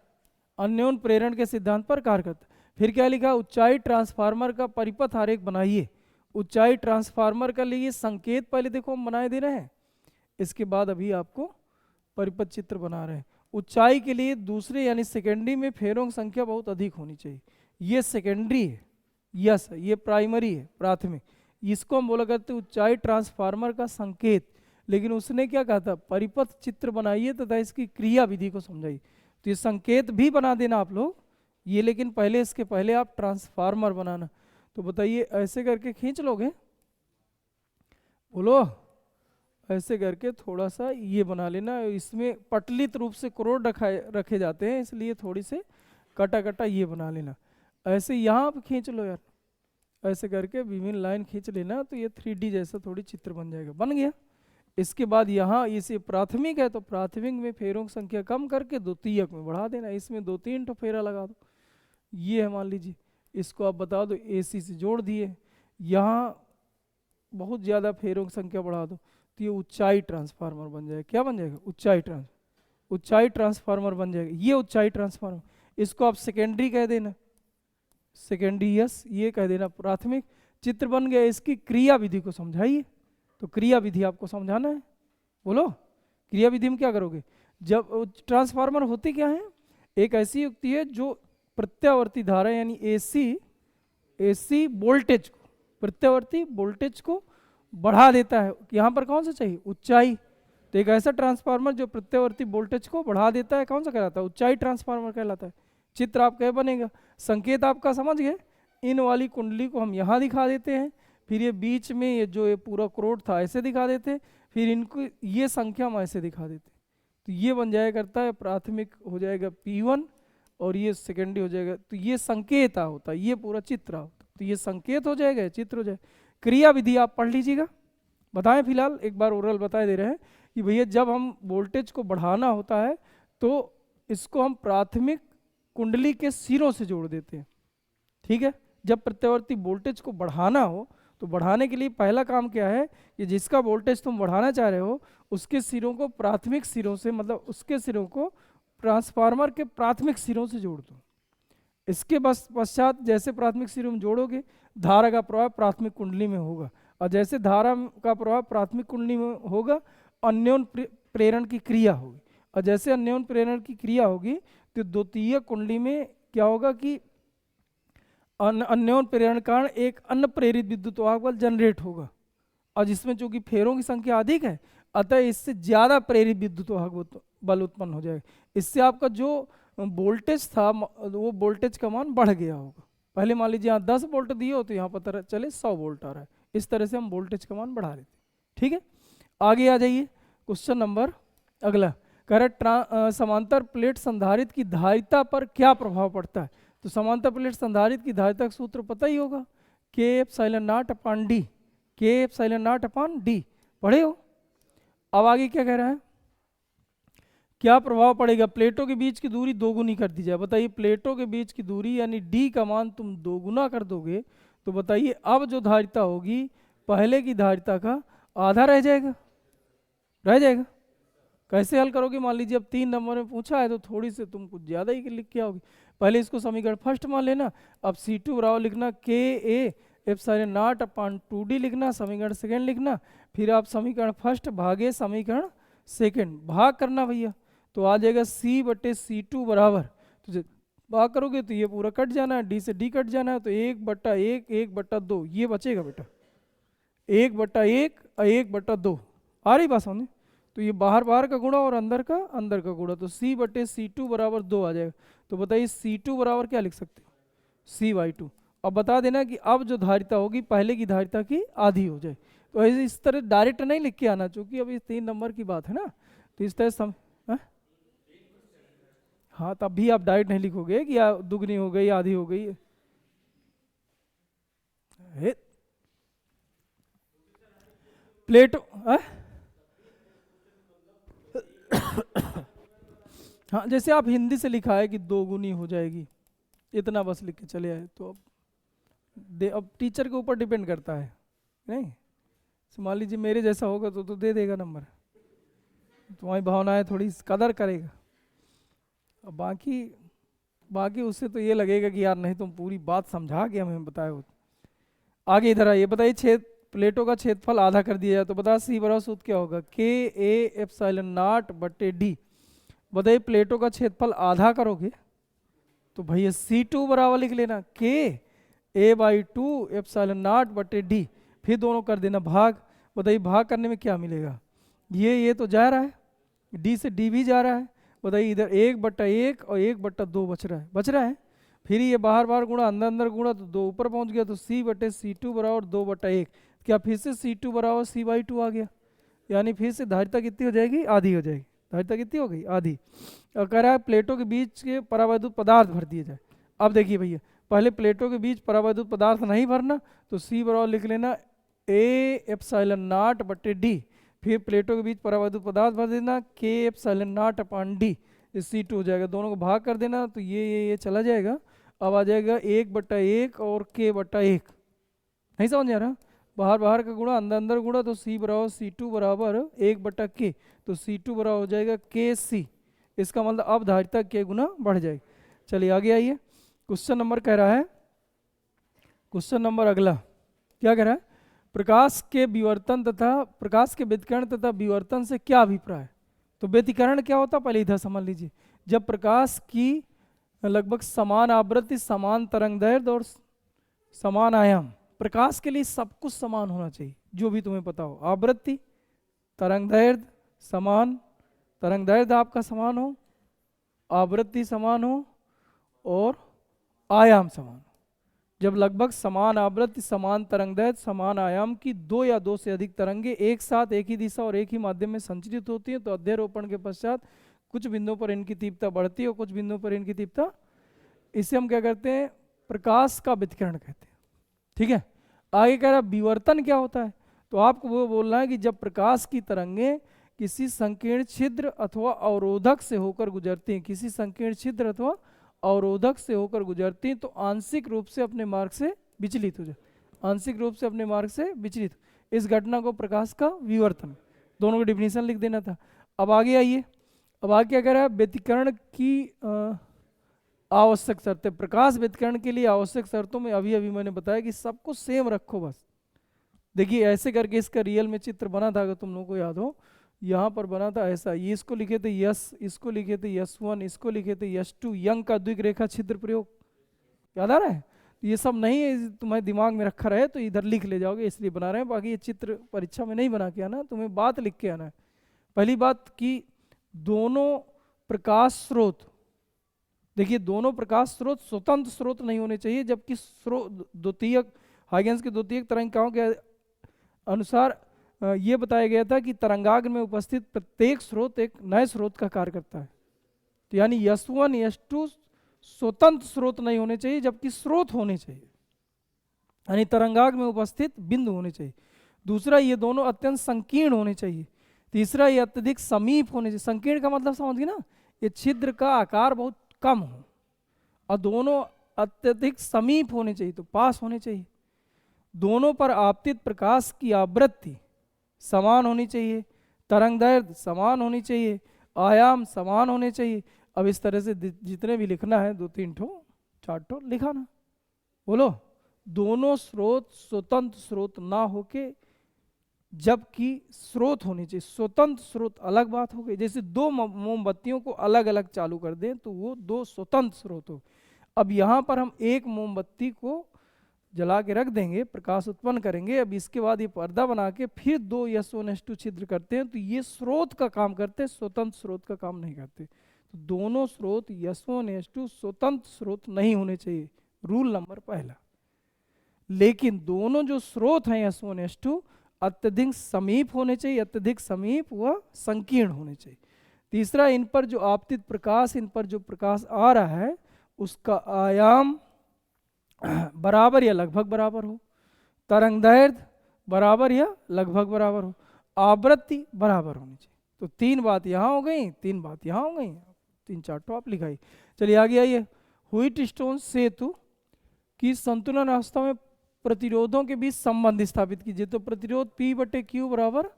अन्योन्य प्रेरण के सिद्धांत पर कार्य करता है। फिर क्या लिखा? ऊंचाई ट्रांसफार्मर का परिपथ आरेख बनाइए। ऊंचाई ट्रांसफार्मर का लिए संकेत पहले देखो हम बनाए दे रहे हैं, इसके बाद अभी आपको परिपथ चित्र बना रहे हैं। ऊंचाई के लिए दूसरे यानी सेकेंडरी में फेरों की संख्या बहुत अधिक होनी चाहिए। ये सेकेंडरी है, यस ये प्राइमरी है, प्राथमिक। इसको हम बोला करते ऊंचाई ट्रांसफार्मर का संकेत। लेकिन उसने क्या कहा था? परिपथ चित्र बनाइए तथा इसकी क्रिया विधि को समझाइए। तो ये संकेत भी बना देना आप लोग ये, लेकिन पहले इसके पहले आप ट्रांसफार्मर बनाना। तो बताइए ऐसे करके खींच लोगे? बोलो ऐसे करके थोड़ा सा ये बना लेना। इसमें पटलित रूप से करोड़ रखे जाते हैं, इसलिए थोड़ी से कटा कटा ये बना लेना। ऐसे यहाँ पे खींच लो यार, ऐसे करके विभिन्न लाइन खींच लेना, तो ये 3D जैसा थोड़ी चित्र बन जाएगा। बन गया। इसके बाद यहाँ इसे प्राथमिक है तो प्राथमिक में फेरों की संख्या कम करके द्वितीयक में बढ़ा देना। इसमें 2-3 ठो फेरा लगा दो। ये है मान लीजिए, इसको आप बता दो AC से जोड़ दिए, यहाँ बहुत ज़्यादा फेरों की संख्या बढ़ा दो तो ये ऊंचाई ट्रांसफार्मर बन जाएगा। क्या बन जाएगा? ऊंचाई ट्रांसफार्मर बन जाएगा। ये ऊंचाई ट्रांसफार्मर, इसको आप सेकेंडरी कह देना, सेकेंडरी यस, ये कह देना प्राथमिक। चित्र बन गया, इसकी क्रिया विधि को समझाइए। तो क्रिया विधि आपको समझाना है, बोलो क्रिया विधि में क्या करोगे। जब ट्रांसफार्मर होते क्या है, एक ऐसी युक्ति है जो प्रत्यावर्ती धारा यानी एसी वोल्टेज को, प्रत्यावर्ती वोल्टेज को बढ़ा देता है। यहाँ पर कौन सा चाहिए, ऊंचाई। तो एक ऐसा ट्रांसफार्मर जो प्रत्यावर्ती वोल्टेज को बढ़ा देता है, कौन सा कहलाता है, ऊंचाई ट्रांसफार्मर कहलाता है। चित्र आपका बनेगा, संकेत आपका समझ गए। इन वाली कुंडली को हम यहाँ दिखा देते हैं, फिर ये बीच में ये जो ये पूरा क्रोड था ऐसे दिखा देते, फिर इनको ये संख्या हम ऐसे दिखा देते। तो ये बन जाया करता है, प्राथमिक हो जाएगा P1 और ये सेकेंडरी हो जाएगा। तो ये संकेत होता है, ये पूरा चित्र होता। तो ये संकेत हो जाएगा, चित्र हो जाएगा। क्रिया विधि आप पढ़ लीजिएगा, बताएं फिलहाल एक बार ओरल बता दे रहे हैं कि भैया जब हम वोल्टेज को बढ़ाना होता है तो इसको हम प्राथमिक कुंडली के सिरों से जोड़ देते हैं, ठीक है। जब प्रत्यावर्ती वोल्टेज को बढ़ाना हो तो बढ़ाने के लिए पहला काम क्या है कि जिसका वोल्टेज तुम बढ़ाना चाह रहे हो उसके सिरों को प्राथमिक सिरों से, मतलब उसके सिरों को ट्रांसफार्मर के प्राथमिक सिरों से जोड़ दो। इसके पश्चात जैसे प्राथमिक सिरों में जोड़ोगे, धारा का प्रवाह प्राथमिक कुंडली में होगा, और जैसे धारा का प्रवाह प्राथमिक कुंडली में होगा अन्योन प्रेरण की क्रिया होगी, और जैसे अन्योन प्रेरण की क्रिया होगी तो द्वितीय कुंडली में क्या होगा कि अन्योन प्रेरण कारण एक अन्य प्रेरित विद्युत वाहक बल जनरेट होगा, और जिसमें चूंकि फेरों की संख्या अधिक है अतः इससे ज्यादा प्रेरित विद्युत वाहक बल उत्पन्न हो जाएगा। इससे आपका जो वोल्टेज था वो वोल्टेज का मान बढ़ गया होगा। पहले मान लीजिए यहाँ 10 वोल्ट दिए हो तो यहाँ पता चले 100 वोल्ट आ रहा है। इस तरह से हम वोल्टेज का मान बढ़ा लेते हैं, ठीक है। आगे आ जाइए, क्वेश्चन नंबर अगला कह रहा है समांतर प्लेट संधारित्र की धारिता पर क्या प्रभाव पड़ता है। तो समांतर प्लेट संधारित्र की धारिता का सूत्र पता ही होगा, K∈0/d, K∈0/d, पढ़े हो। अब आगे क्या कह रहा है, क्या प्रभाव पड़ेगा, प्लेटों के बीच की दूरी दोगुनी कर दी जाए। बताइए प्लेटों के बीच की दूरी यानी d का मान तुम दोगुना कर दोगे तो बताइए अब जो धारिता होगी पहले की धारिता का आधा रह जाएगा, रह जाएगा। कैसे हल करोगे, मान लीजिए अब 3 नंबर में पूछा है तो थोड़ी से तुम कुछ ज़्यादा ही लिख के आओगे। पहले इसको समीकरण फर्स्ट मान लेना, अब C2 बराबर लिखना K∈0/2d लिखना, समीकरण सेकेंड लिखना, फिर आप समीकरण फर्स्ट भागे समीकरण सेकेंड, भाग करना भैया। तो आ जाएगा C/C2 बराबर, तो भाग करोगे तो ये पूरा कट जाना है, d से d कट जाना है, तो 1/1 1/2 ये बचेगा बेटा, 1/1 और 1/2 आ रही बात समझे। तो ये बाहर बाहर का गुणा और अंदर का गुणा, तो C/C2 बराबर 2 आ जाएगा। तो बताइए C2 बराबर क्या लिख सकते हो, C/2। अब बता देना कि अब जो धारिता होगी पहले की धारिता की आधी हो जाए। तो ऐसे इस तरह डायरेक्ट नहीं लिख के आना, चूंकि अभी 3 नंबर की बात है ना, तो इस तरह हाँ तब भी आप डायरेक्ट नहीं लिखोगे कि या दुगनी हो गई आधी हो गई। प्लेटो हाँ जैसे आप हिंदी से लिखा है कि दोगुनी हो जाएगी, इतना बस लिख के चले आए। तो अब टीचर के ऊपर डिपेंड करता है, नहीं मान लीजिए मेरे जैसा होगा तो दे देगा नंबर, तुम्हारी भावनाएं थोड़ी कदर करेगा। अब बाकी उससे तो ये लगेगा कि यार नहीं तुम पूरी बात समझा के हमें बताए हो। आगे इधर आइए, बताइए प्लेटों का क्षेत्रफल आधा कर दिया जाए तो बता C बराबर सूत्र क्या होगा, K∈0/d। बताइए प्लेटों का क्षेत्रफल आधा करोगे तो भैया C2 बराबर लिख लेना, K∈0/d, फिर दोनों कर देना भाग। बताइए भाग करने में क्या मिलेगा, ये तो जा रहा है, d से d भी जा रहा है। बताइए इधर 1/1 और 1/2 बच रहा है, फिर ये बाहर बाहर गुणा अंदर गुणा तो 2 ऊपर पहुंच गया, तो C/C2 बराबर 2/1। क्या फिर से C2 बराबर C/2 आ गया, यानी फिर से धारिता कितनी हो जाएगी, आधी हो जाएगी। धारिता कितनी हो गई, आधी। और कह रहा है प्लेटों के बीच के परावैद्युत पदार्थ भर दिए जाए। अब देखिए भैया पहले प्लेटों के बीच परावैद्युत पदार्थ नहीं भरना, तो C बराबर लिख लेना A∈0/d, फिर प्लेटों के बीच परावैद्युत पदार्थ भर देना K∈0/d, C2 हो जाएगा। दोनों को भाग कर देना तो ये चला जाएगा। अब आ जाएगा 1/1 और K/1, नहीं समझ आ रहा, बाहर का गुणा अंदर गुणा, तो C बराबर C2 बराबर 1/K, तो C2 बराबर हो जाएगा KC। इसका मतलब अब धारिता K गुना बढ़ जाएगी। चलिए आगे आइए, क्वेश्चन नंबर कह रहा है क्वेश्चन नंबर अगला क्या कह रहा है, प्रकाश के विवर्तन तथा प्रकाश के व्यतिकरण तथा विवर्तन से क्या अभिप्राय है। तो व्यतिकरण क्या होता है पहले इधर समझ लीजिए, जब प्रकाश की लगभग समान आवृत्ति, समान तरंगदैर्ध्य और समान आयाम, प्रकाश के लिए सब कुछ समान होना चाहिए जो भी तुम्हें पता हो, आवृत्ति, तरंगदैर्ध्य समान, तरंगदैर्ध्य आपका समान हो, आवृत्ति समान हो और आयाम समान हो। जब लगभग समान आवृत्ति, समान तरंगदैर्ध्य, समान आयाम की दो या दो से अधिक तरंगे एक साथ एक ही दिशा और एक ही माध्यम में संचरित होती हैं तो अध्यारोपण के पश्चात कुछ बिंदुओं पर इनकी तीव्रता बढ़ती है और कुछ बिंदुओं पर इनकी तीव्रता, इसे हम क्या करते हैं, प्रकाश का व्यतिकरण कहते हैं। ठीक है, आगे कह रहा है विवर्तन क्या होता है, तो आपको वो बोलना है कि जब प्रकाश की तरंगें किसी संकीर्ण छिद्र अथवा अवरोधक से होकर गुजरती हैं, किसी संकीर्ण छिद्र अथवा अवरोधक से होकर गुजरती हैं तो आंशिक रूप से अपने मार्ग से विचलित हो जाए, आंशिक रूप से अपने मार्ग से विचलित, इस घटना को प्रकाश का विवर्तन, दोनों का डिफिनीशन लिख देना था। अब आगे आइए, अब आगे क्या कह रहा है, व्यतिकरण की आवश्यक शर्तें, प्रकाश व्यतिकरण के लिए आवश्यक शर्तों में अभी अभी मैंने बताया कि सब कुछ सेम रखो बस। देखिए ऐसे करके इसका रियल में चित्र बना था, अगर तुम लोगों को याद हो, यहाँ पर बना था ऐसा, ये इसको लिखे थे यस, इसको लिखे थे यस1, इसको लिखे थे यस2, यंग का द्विक रेखा छिद्र प्रयोग, याद आ रहा है। ये सब नहीं तुम्हारे दिमाग में रखा रहे तो इधर लिख ले जाओगे, इसलिए बना रहे हैं, बाकी ये चित्र परीक्षा में नहीं बना के आना, तुम्हें बात लिख के आना है। पहली बात कि दोनों प्रकाश स्रोत, देखिए दोनों प्रकाश स्रोत स्वतंत्र स्रोत नहीं होने चाहिए, जबकि स्रोत द्वितीयक, हाइगेंस के द्वितीयक तरंगिकाओं के अनुसार ये बताया गया था कि तरंगाग्र में उपस्थित प्रत्येक स्रोत एक नए स्रोत का कार्य करता है, तो यानी यस1 यस2 स्वतंत्र स्रोत नहीं होने चाहिए जबकि स्रोत होने चाहिए, यानी तरंगाग्र में उपस्थित बिंदु होने चाहिए। दूसरा, ये दोनों अत्यंत संकीर्ण होने चाहिए। तीसरा, ये अत्यधिक समीप होने चाहिए। संकीर्ण का मतलब समझ गए ना, ये छिद्र का आकार बहुत कम हो, और दोनों अत्यधिक समीप होने चाहिए, तो पास होने चाहिए। दोनों पर आपतित प्रकाश की आवृत्ति समान होनी चाहिए, तरंगदैर्ध्य समान होनी चाहिए, आयाम समान होने चाहिए। अब इस तरह से जितने भी लिखना है, 2-3 ठो 4 ठो लिखा ना, बोलो। दोनों स्रोत स्वतंत्र स्रोत ना होके, जबकि स्रोत होनी चाहिए, स्वतंत्र स्रोत अलग बात हो गई। जैसे दो मोमबत्तियों को अलग अलग चालू कर दें तो वो दो स्वतंत्र स्रोत हो। अब यहाँ पर हम एक मोमबत्ती को जला के रख देंगे, प्रकाश उत्पन्न करेंगे, अब इसके बाद ये पर्दा बना के फिर दो यस1 यस2 छिद्र करते हैं तो ये स्रोत का काम करते हैं, स्वतंत्र स्रोत का काम नहीं करते। तो दोनों स्रोत यस1 यस2 स्वतंत्र स्रोत नहीं होने चाहिए, रूल नंबर पहला। लेकिन दोनों जो स्रोत हैं यस1 यस2 अत्यधिक समीप होने चाहिए, अत्यधिक समीप व संकीर्ण होने चाहिए। तीसरा, इन पर जो आपतित प्रकाश, इन पर जो प्रकाश आ रहा है उसका आयाम बराबर या लगभग बराबर हो, तरंगदैर्ध्य बराबर या लगभग बराबर हो, आवृत्ति बराबर होनी चाहिए। तो 3 बात यहाँ हो गई, 3 बात यहाँ हो गई, 3-4 तो आप लिखाई। चलिए आगे आइए, व्हीटस्टोन सेतु की संतुलन अवस्था में प्रतिरोधों के बीच संबंध स्थापित कीजिए। तो प्रतिरोध P/Q बराबर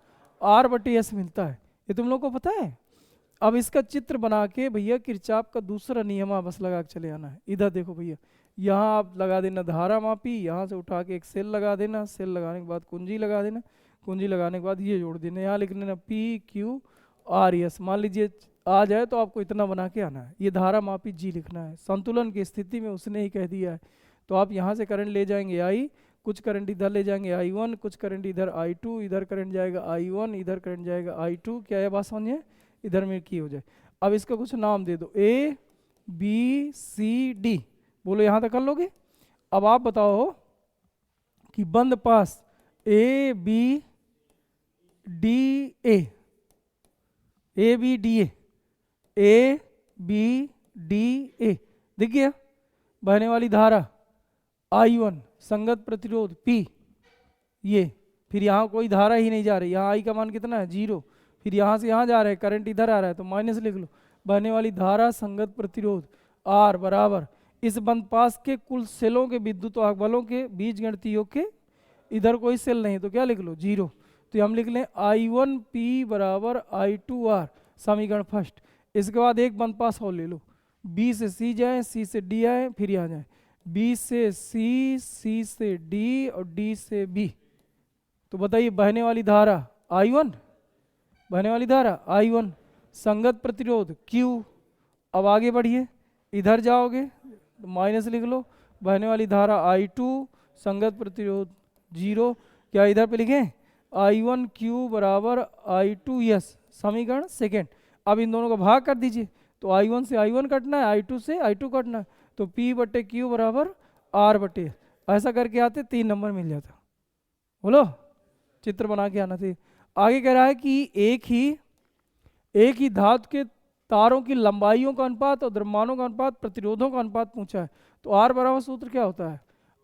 R/S मिलता है, ये तुम लोग को पता है। अब इसका चित्र बना के भैया किरचॉफ का दूसरा नियम बस लगा के चले आना है। इधर देखो भैया, यहाँ आप लगा देना धारा मापी, यहाँ से उठा के एक सेल लगा देना, सेल लगाने के बाद कुंजी लगा देना, कुंजी लगाने के बाद ये जोड़ देना, यहाँ लिख लेना PQRS। मान लीजिए आ जाए तो आपको इतना बना के आना है, ये धारा मापी G लिखना है। संतुलन की स्थिति में उसने ही कह दिया है, तो आप यहाँ से करंट ले जाएंगे I, कुछ करंट इधर ले जाएंगे I1, कुछ करंट इधर I2, इधर करंट जाएगा I1, इधर करंट जाएगा I2। क्या है बात समझिए, इधर में की हो जाए। अब इसका कुछ नाम दे दो, A B C D, बोलो यहाँ तक कर लोगे। अब आप बताओ कि बंद पास A B D A, A B D A, A B D A, दिख गया। बहने वाली धारा I1, संगत प्रतिरोध P, ये फिर यहाँ कोई धारा ही नहीं जा रही, यहाँ I का मान कितना है 0, फिर यहाँ से यहाँ जा रहा है, करंट इधर आ रहा है तो माइनस लिख लो। बहने वाली धारा संगत प्रतिरोध R बराबर इस बंद पास के कुल सेलों के विद्युत वाहक बलों के बीजगणितीय योग के, इधर कोई सेल नहीं तो क्या लिख लो 0, तो हम लिख लें I1P बराबर I2R, समीकरण फर्स्ट। इसके बाद एक बंद पास और ले लो, B से C जाए, C से D आए, फिर यहाँ जाए, बी से सी, सी से डी और डी से बी। तो बताइए बहने वाली धारा I1, बहने वाली धारा I1, संगत प्रतिरोध Q। अब आगे बढ़िए, इधर जाओगे तो माइनस लिख लो, बहने वाली धारा I2, संगत प्रतिरोध 0। क्या इधर पे लिखें, I1Q बराबर I2 यस, समीकरण सेकेंड। अब इन दोनों का भाग कर दीजिए, तो I1 से I1 कटना है, I2 से I2 कटना है, तो P बटे Q बराबर R बटे, ऐसा करके आते 3 नंबर मिल जाता। बोलो, चित्र बना के आना चाहिए। आगे कह रहा है कि एक ही धातु के तारों की लंबाइयों का अनुपात और द्रव्यमानों का अनुपात, प्रतिरोधों का अनुपात पूछा है। तो R बराबर सूत्र क्या होता है,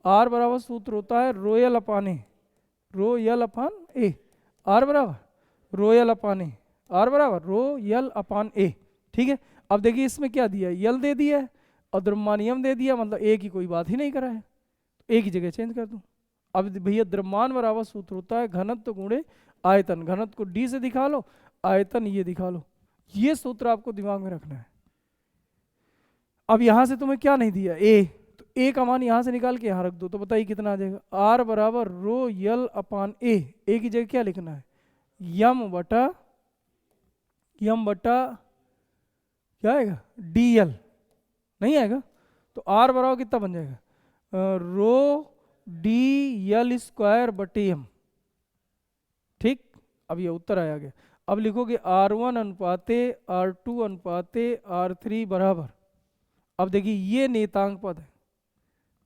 R बराबर सूत्र होता है रो एल अपान ए, रो यल अपान ए। R बराबर रो एल अपान ए, R बराबर रो यल अपान ए। ठीक है, अब देखिए इसमें क्या दिया है, यल दे दिया है और द्रव्यमान यम दे दिया, मतलब ए की कोई बात ही नहीं करा है, एक ही जगह चेंज कर दूं। अब भैया द्रव्यमान बराबर सूत्र होता है घनत्व गुणे आयतन, घनत्व को डी से दिखा लो, आयतन ये दिखा लो, ये सूत्र आपको दिमाग में रखना है। अब यहां से तुम्हें क्या नहीं दिया, ए, तो ए का मान यहां से निकाल के यहां रख दो, तो बताइए कितना आ जाएगा, आर बराबर रो यल अपान ए की जगह क्या लिखना है, यम बटा क्या आएगा, डी एल, नहीं आएगा, तो आर बराबर कितना बन जाएगा, रो डी एल स्क्वायर बटे एम। ठीक, अब ये उत्तर आया गया। अब लिखोगे R1 अनुपाते R2 अनुपाते R3 बराबर, अब देखिए ये नेतांक पद है,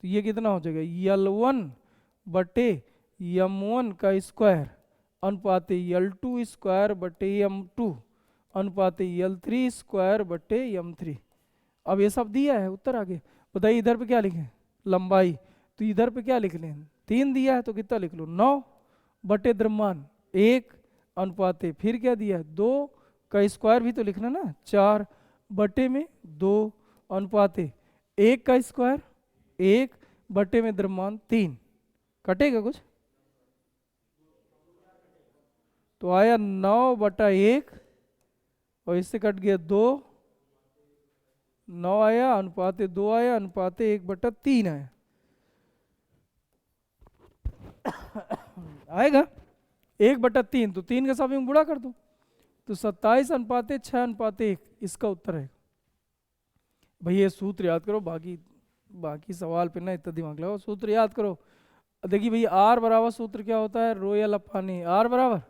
तो ये कितना हो जाएगा, L1 बटे M1 का स्क्वायर अनुपाते L2 स्क्वायर बटे M2 अनुपाते L3 स्क्वायर बटे M3। अब ये सब दिया है, उत्तर आ गया। बताइए इधर पे क्या लिखें, लंबाई, तो इधर पे क्या लिख लें, 3 दिया है तो कितना लिख लो, 9 बटे द्रव्यमान 1 अनुपाते, फिर क्या दिया है 2 का स्क्वायर भी तो लिखना ना, 4 बटे में 2 अनुपाते 1 का स्क्वायर 1 बटे में द्रव्यमान 3, कटेगा कुछ, तो आया 9 बटा 1 और इससे कट गया 2, 9 आया अनुपाते 2 आया अनुपाते 1 बटा 3 आया, आएगा 1 बटा 3, तो 3 का सब गुणा कर दो, तो 27 अनुपाते 6 अनुपाते 1, इसका उत्तर है। भाई ये सूत्र याद करो, बाकी सवाल पे ना इतना दिमाग लगाओ, सूत्र याद करो। देखिए भैया आर बराबर सूत्र क्या होता है, rho L upon A, are बराबर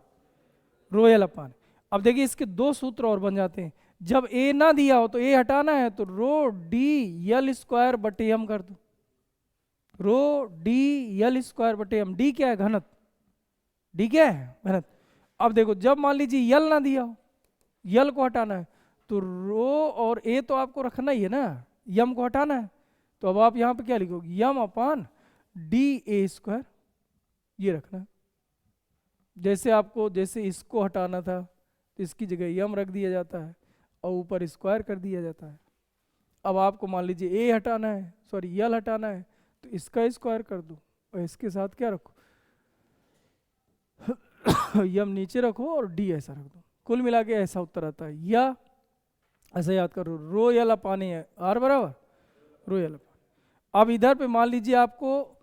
रो एल अपान। अब देखिए इसके 2 सूत्र और बन जाते हैं, जब ए ना दिया हो तो ए हटाना है, तो रो डी एल स्क्वायर बटे एम कर दो, रो डी एल स्क्वायर बटे एम, डी क्या है घनत्व, डी क्या है घनत्व। अब देखो जब मान लीजिए यल ना दिया हो, यल को हटाना है, तो रो और ए तो आपको रखना ही है ना, यम को हटाना है, तो अब आप यहाँ पे क्या लिखोगे, यम अपान डी ए स्क्वायर, ये रखना है। जैसे इसको हटाना था तो इसकी जगह यम रख दिया जाता है और ऊपर स्क्वायर कर दिया जाता है। अब आपको मान लीजिए ए हटाना है, सॉरी यल हटाना है, तो इसका स्क्वायर कर दो और इसके साथ क्या रखो यम नीचे रखो और डी ऐसा रख दो, कुल मिला के ऐसा उत्तर आता है। या ऐसा याद करो, रो यल अपान है, आर बराबर रो यल अपान। अब इधर पे मान लीजिए आपको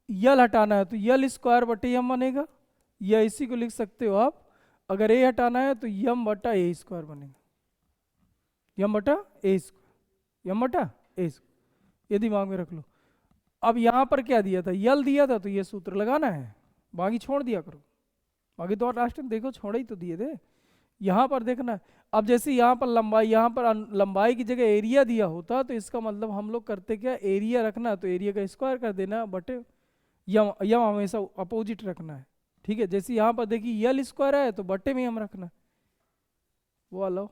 यल हटाना है, तो यल स्क्वायर बटे यम बनेगा, या इसी को लिख सकते हो आप, अगर ए हटाना है तो यम बटा ए स्क्वायर बनेगा, यम बटा ए स्क्वायर, यम बटा ए स्क्वायर, ये दिमाग में रख लो। अब यहाँ पर क्या दिया था, यल दिया था, तो ये सूत्र लगाना है, बाकी छोड़ दिया करो, बाकी तो लास्ट में देखो छोड़े ही तो दिए थे, यहाँ पर देखना। अब जैसे यहाँ पर लंबाई की जगह एरिया दिया होता, तो इसका मतलब हम लोग करते क्या, एरिया रखना तो एरिया का स्क्वायर कर देना बटे यम, यम हमेशा अपोजिट रखना है। ठीक है, जैसे यहाँ पर देखिए यल स्क्वायर है तो बटे में यम रखना। बोलो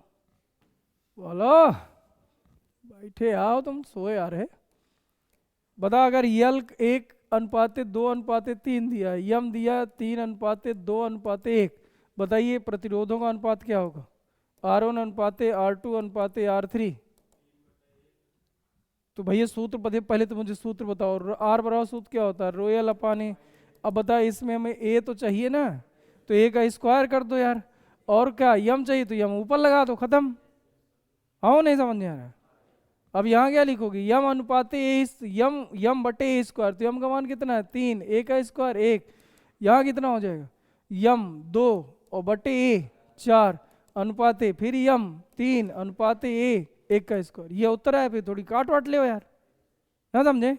बैठे आओ, तुम सोए आ रहे। बता, अगर यल 1 अनुपाते 2 अनुपाते 3 दिया, यम दिया 3 अनुपाते 2 अनुपाते 1, बताइए प्रतिरोधों का अनुपात क्या होगा, R1 अनुपाते R2 अनुपाते R3। तो भैया सूत्र पहले तो मुझे सूत्र बताओ, R बराबर सूत्र क्या होता है, रो एल अपान ए। अब बता, इसमें हमें ए तो चाहिए ना, तो ए का स्क्वायर कर दो यार, और क्या यम चाहिए तो यम ऊपर लगा दो, खत्म। आओ, नहीं समझ में आ रहा, अब यहाँ क्या लिखोगे, यम अनुपात ए, यम बटे ए स्क्वायर, तो यम का मान कितना है 3, ए का स्क्वायर 1, यहाँ कितना हो जाएगा यम 2 और बटे ए 4 अनुपात ए, फिर यम 3 अनुपात ए 1 का स्क्वायर। ये उत्तर है, फिर थोड़ी काट वाट ले यार, ना समझे।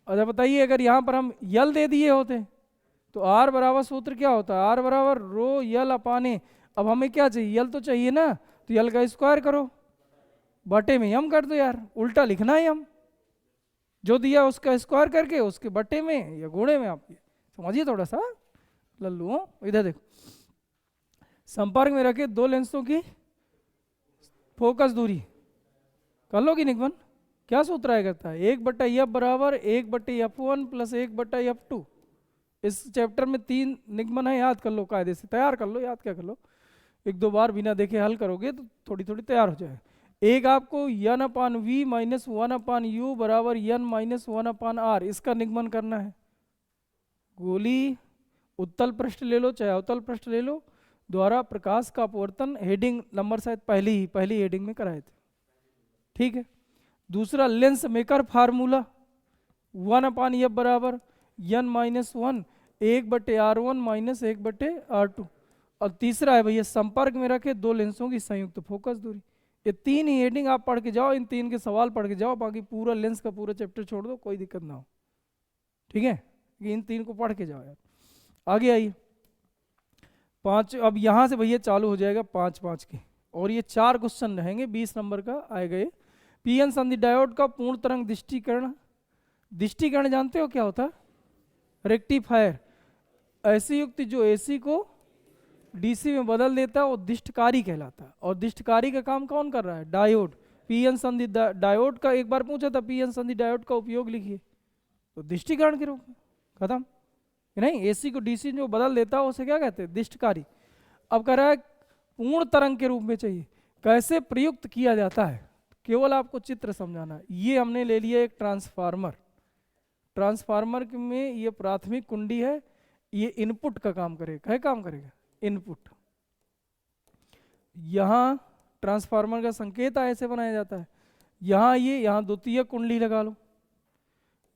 अच्छा बताइए, अगर यहाँ पर हम यल दे दिए होते तो आर बराबर सूत्र क्या होता है, आर बराबर रो यल अपान ए। अब हमें क्या चाहिए, यल तो चाहिए ना, तो यल का स्क्वायर करो, बटे में यम कर दो यार, उल्टा लिखना है यम, जो दिया उसका स्क्वायर करके उसके बटे में या गुणे में। आप समझिए थोड़ा सा लल्लू हो। इधर देखो, संपर्क में रखे दो लेंसों की फोकस दूरी कर लो कि निगमन, क्या सूत्र आया करता है, 1/f बराबर 1/f1 प्लस 1/f2। इस चैप्टर में 3 निगमन है, याद कर लो, कायदे से तैयार कर लो, याद क्या कर लो, 1-2 बार बिना देखे हल करोगे तो थोड़ी थोड़ी तैयार हो जाए। एक आपको यन अपान वी माइनस 1 अपान यू बराबर यन माइनस 1 अपान आर, इसका निगमन करना है। गोली उत्तल पृष्ठ ले लो चाहे अवतल पृष्ठ ले लो, द्वारा प्रकाश का अपवर्तन, हेडिंग नंबर शायद पहली हेडिंग में कराए थे, ठीक है। दूसरा lens maker formula 1 upon F बराबर यन माइनस 1 1/r1 माइनस 1/r2। और तीसरा है भैया संपर्क में रखे दो लेंसों की संयुक्त फोकस दूरी। ये 3 ही हेडिंग आप पढ़ के जाओ, इन 3 के सवाल पढ़ के जाओ, बाकी पूरा लेंस का पूरा चैप्टर छोड़ दो, कोई दिक्कत ना हो, ठीक है। इन 3 को पढ़ के जाओ यार। आगे आइए 5, अब यहाँ से भैया चालू हो जाएगा 5 के, और ये 4 क्वेश्चन रहेंगे, 20 नंबर का आएगा ये। पीएन संधि डायोड का पूर्ण तरंग दृष्टिकरण, दृष्टिकरण जानते हो क्या होता है, रेक्टिफायर, ऐसी युक्ति जो एसी को डीसी में बदल देता है वो दृष्टकारी कहलाता है। और दृष्टकारी का काम कौन कर रहा है, डायोड। पीएन संधि डायोड का एक बार पूछा था, पीएन संधि डायोड का उपयोग लिखिए, तो दृष्टिकरण के रूप में, खत्म नहीं। एसी को डीसी जो बदल देता है उसे क्या कहते हैं, दृष्टकारी। अब कह रहा है पूर्ण तरंग के रूप में चाहिए, कैसे प्रयुक्त किया जाता है, केवल आपको चित्र समझाना है। ये हमने ले लिया एक ट्रांसफार्मर, ट्रांसफार्मर में ये प्राथमिक कुंडी है, ये इनपुट का काम करेगा, क्या काम करेगा, इनपुट। यहाँ ट्रांसफार्मर का संकेत ऐसे बनाया जाता है, यहाँ ये, यहाँ द्वितीय कुंडली लगा लो,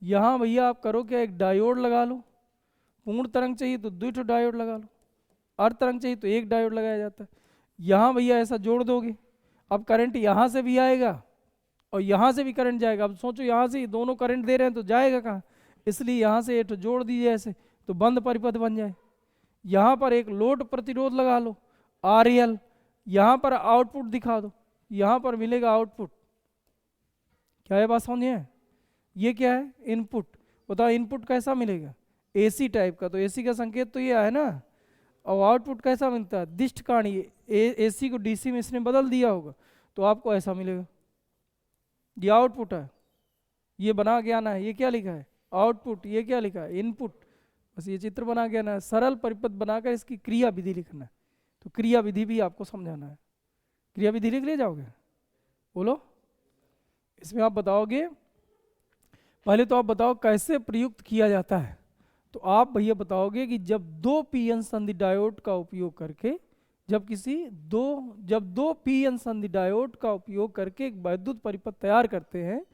यहाँ भैया आप करो क्या, एक डायोड लगा लो, पूर्ण तरंग चाहिए तो 2 डायोड लगा लो, अर्ध तरंग चाहिए तो 1 डायोड लगाया जाता है। यहाँ भैया ऐसा जोड़ दोगे, अब करंट यहाँ से भी आएगा और यहाँ से भी करंट जाएगा। अब सोचो यहाँ से दोनों करंट दे रहे हैं तो जाएगा कहाँ, इसलिए यहाँ से एक जोड़ दीजिए ऐसे, तो बंद परिपथ बन जाए। यहाँ पर एक लोड प्रतिरोध लगा लो RL, यहाँ पर आउटपुट दिखा दो, यहाँ पर मिलेगा आउटपुट। क्या ये बात समझे, ये क्या है, इनपुट। बताओ इनपुट कैसा मिलेगा, AC टाइप का, तो AC का संकेत तो ये है ना। और आउटपुट कैसा मिलता है, दृष्टकाणी, AC को DC में इसने बदल दिया होगा तो आपको ऐसा मिलेगा, ये आउटपुट है। ये बना के आना है, ये क्या लिखा है आउटपुट, ये क्या लिखा है इनपुट, बस ये चित्र बना के आना है। सरल परिपथ बनाकर इसकी क्रिया विधि लिखना है, तो क्रिया विधि भी आपको समझाना है। क्रिया विधि लिख ले जाओगे, बोलो। इसमें आप बताओगे, पहले तो आप बताओ कैसे प्रयुक्त किया जाता है। तो आप भैया बताओगे कि जब 2 पीएन संधि डायोड का उपयोग करके, जब दो पीएन संधि डायोड का उपयोग करके एक वैद्युत परिपथ तैयार करते हैं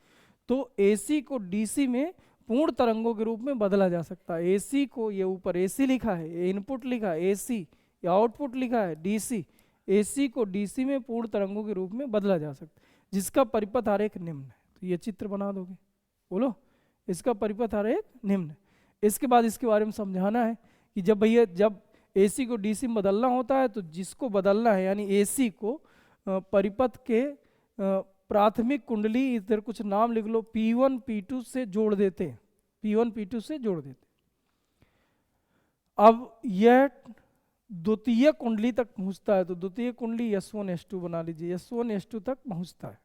तो एसी को डीसी में पूर्ण तरंगों के रूप में बदला जा सकता है। एसी को, ये ऊपर एसी लिखा है, ये इनपुट लिखा है एसी, या आउटपुट लिखा है डीसी, एसी को डीसी में पूर्ण तरंगों के रूप में बदला जा सकता है, जिसका परिपथ आरेख निम्न है। तो ये चित्र बना दोगे, बोलो, इसका परिपथ आरेख निम्न है। इसके बाद इसके बारे में समझाना है कि जब भैया जब एसी को डीसी में बदलना होता है तो जिसको बदलना है, यानी एसी को परिपथ के प्राथमिक कुंडली, इधर कुछ नाम लिख लो, P1 P2 से जोड़ देते हैं, P1 P2 से जोड़ देते। अब यह द्वितीय कुंडली तक पहुंचता है, तो द्वितीय कुंडली S1 S2 बना लीजिए, S1 S2 तक पहुंचता है।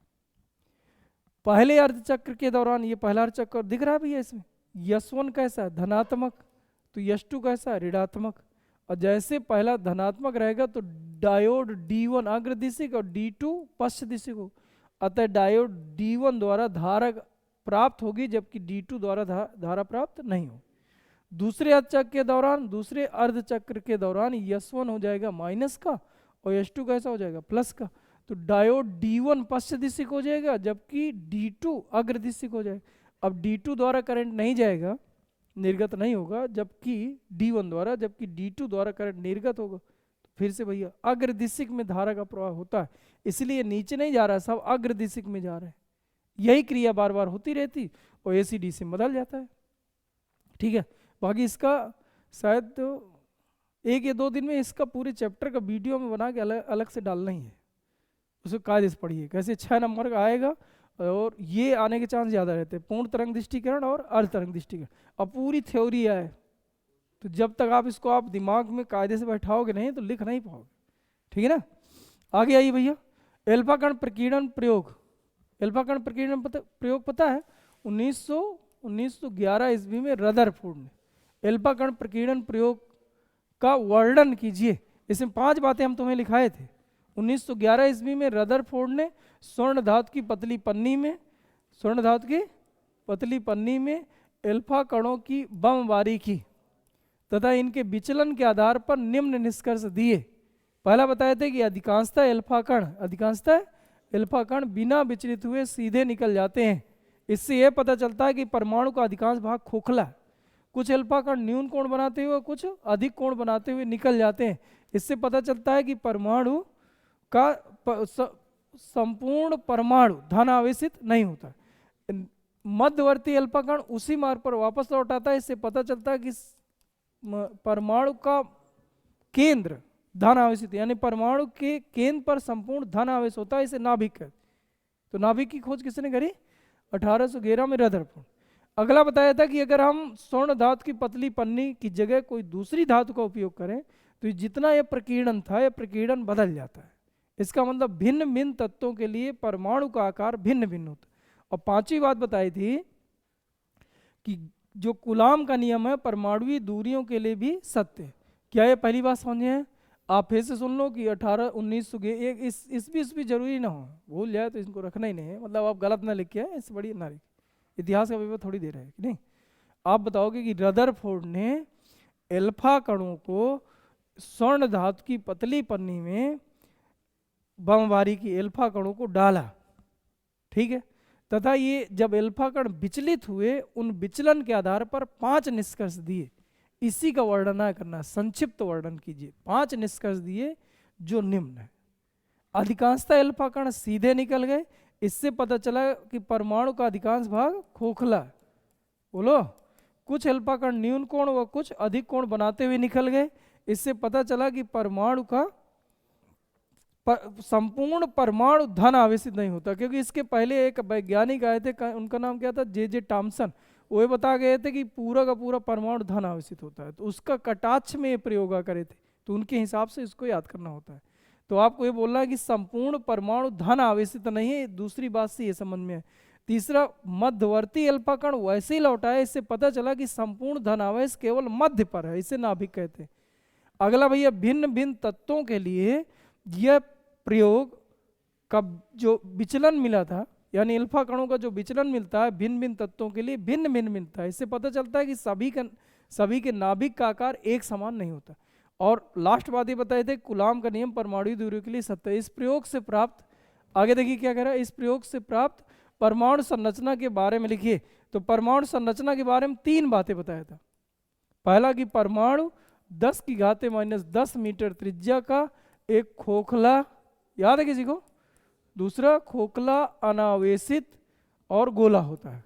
पहले अर्धचक्र के दौरान, ये पहला अर्धचक्र दिख रहा है भैया, इसमें S1 कैसा है धनात्मक, तो S2 कैसा है ऋणात्मक। और जैसे पहला धनात्मक रहेगा तो डायोड D1 अग्र दिशा और D2 पश्च दिशा को, अतः डायोड D1 द्वारा धारा प्राप्त होगी जबकि D2 द्वारा धारा प्राप्त नहीं हो। दूसरे अर्धचक्र के दौरान S1 हो जाएगा माइनस का और S2 कैसा हो जाएगा प्लस का। तो डायोड D1 पश्च दिशिक हो जाएगा, जबकि D2 अग्र दिशिक हो जाएगा। अब D2 द्वारा करंट नहीं जाएगा, निर्गत नहीं होगा, जबकि D1 द्वारा, जबकि D2 द्वारा करंट निर्गत होगा। तो फिर से भैया अग्र दिशिक में धारा का प्रवाह होता है, इसलिए नीचे नहीं जा रहा, सब अग्र दिशिक में जा रहे हैं। यही क्रिया बार बार होती रहती और AC DC में बदल जाता है। ठीक है, बाकी इसका शायद तो 1 या 2 दिन में इसका पूरे चैप्टर का वीडियो में बना के अलग अलग से डालना ही है। उसको कायदे से पढ़िए, कैसे 6 नंबर का आएगा, और ये आने के चांस ज़्यादा रहते हैं, पूर्ण तरंग दृष्टिकरण और अर्ध तरंग दृष्टिकरण। अब पूरी थ्योरी आए तो जब तक आप इसको आप दिमाग में कायदे से बैठाओगे नहीं तो लिख नहीं पाओगे। ठीक है ना, आगे आइए भैया। एल्फा कण प्रकीर्णन प्रयोग, एल्फा कण प्रकीर्णन प्रयोग पता है 1911 ईस्वी में रदरफोर्ड ने एल्फा कण प्रकीर्णन प्रयोग का वर्णन कीजिए। इसमें 5 बातें हम तुम्हें लिखाए थे। 1911 ईस्वी में रदरफोर्ड ने स्वर्ण धातु की पतली पन्नी में, स्वर्ण धातु की पतली पन्नी में एल्फा कणों की बमबारी की तथा इनके विचलन के आधार पर निम्न निष्कर्ष दिए। पहला बताए थे कि अधिकांशतः एल्फा कण बिना विचलित हुए सीधे निकल जाते हैं। इससे यह पता चलता है कि परमाणु का अधिकांश भाग खोखला है। कुछ एल्फा कण न्यून कोण बनाते हुए, कुछ अधिक कोण बनाते हुए निकल जाते हैं। इससे पता चलता है कि परमाणु का संपूर्ण परमाणु धन आवेशित नहीं होता। मध्यवर्ती अल्फा कण उसी मार्ग पर वापस लौट आता है। इससे पता चलता है कि परमाणु का केंद्र धन आवेशित, यानी परमाणु के केंद्र पर संपूर्ण धन आवेश होता है। इसे नाभिक है। तो नाभिक की खोज किसने करी? 1811 में रदरफोर्ड। अगला बताया था कि अगर हम स्वर्ण धातु की पतली पन्नी की जगह कोई दूसरी धातु का उपयोग करें तो जितना यह प्रकीर्णन था, यह प्रकीर्णन बदल जाता है। इसका मतलब भिन्न भिन्न तत्वों के लिए परमाणु का आकार भिन्न भिन्न होता है। और 5वीं बात बताई थी कि जो कूलाम का नियम है परमाणुवी दूरियों के लिए भी सत्य है। क्या ये पहली बात समझे हैं? आप फिर से सुन लो कि 19 इस भी जरूरी ना हो, भूल जाए तो इसको रखना ही नहीं है। मतलब आप गलत ना लिखे हैं, इससे बड़ी ना लिखे, इतिहास का पेपर थोड़ी दे रहा है कि नहीं। आप बताओगे कि रदरफोर्ड ने एल्फा कणों को स्वर्ण धातु की पतली पन्नी में बमबारी की, एल्फा कणों को डाला, ठीक है, तथा ये जब एल्फा कण विचलित हुए उन विचलन के आधार पर 5 निष्कर्ष दिए। इसी का वर्णन करना, संक्षिप्त वर्णन कीजिए। 5 निष्कर्ष दिए जो निम्न है। अधिकांशतः एल्फा कण सीधे निकल गए। इससे पता चला कि परमाणु का अधिकांश भाग खोखला। बोलो। कुछ एल्फा कण न्यून कोण व कुछ अधिक कोण बनाते हुए निकल गए। इससे पता चला कि परमाणु का संपूर्ण परमाणु धन आवेशित नहीं होता। क्योंकि इसके पहले एक वैज्ञानिक आए थे, उनका नाम क्या था? जे टॉमसन। वो बता गए थे कि पूरा का पूरा परमाणु धन आवेशित होता है। तो उसका कटाक्ष में ये प्रयोग करे थे, तो उनके हिसाब से इसको याद करना होता है। तो आपको ये बोलना है कि संपूर्ण परमाणु धन आवेशित नहीं है। दूसरी बात से ये समझ में है। तीसरा, मध्यवर्ती अल्फा कण वैसे ही लौटाए। इससे पता चला कि संपूर्ण धन आवेश केवल मध्य पर है, इसे नाभिक कहते हैं। अगला भैया, भिन्न भिन्न तत्वों के लिए यह प्रयोग का जो विचलन मिला था, यानी अल्फा कणों का जो विचलन मिलता है भिन्न भिन्न तत्वों के लिए भिन्न भिन्न मिलता है। इससे पता चलता है कि सभी के नाभिक का आकार एक समान नहीं होता। और लास्ट बात ये बताए थे, कूलाम का नियम परमाणु दूरियों के लिए सत्य है। इस प्रयोग से प्राप्त, आगे देखिए क्या कह रहा है, इस प्रयोग से प्राप्त परमाणु संरचना के बारे में लिखिए। तो परमाणु संरचना के बारे में 3 बातें बताया था। पहला कि परमाणु 10⁻⁻10 मीटर त्रिज्या का एक खोखला, याद है किसी को? दूसरा, खोखला, अनावेशित और गोला होता है,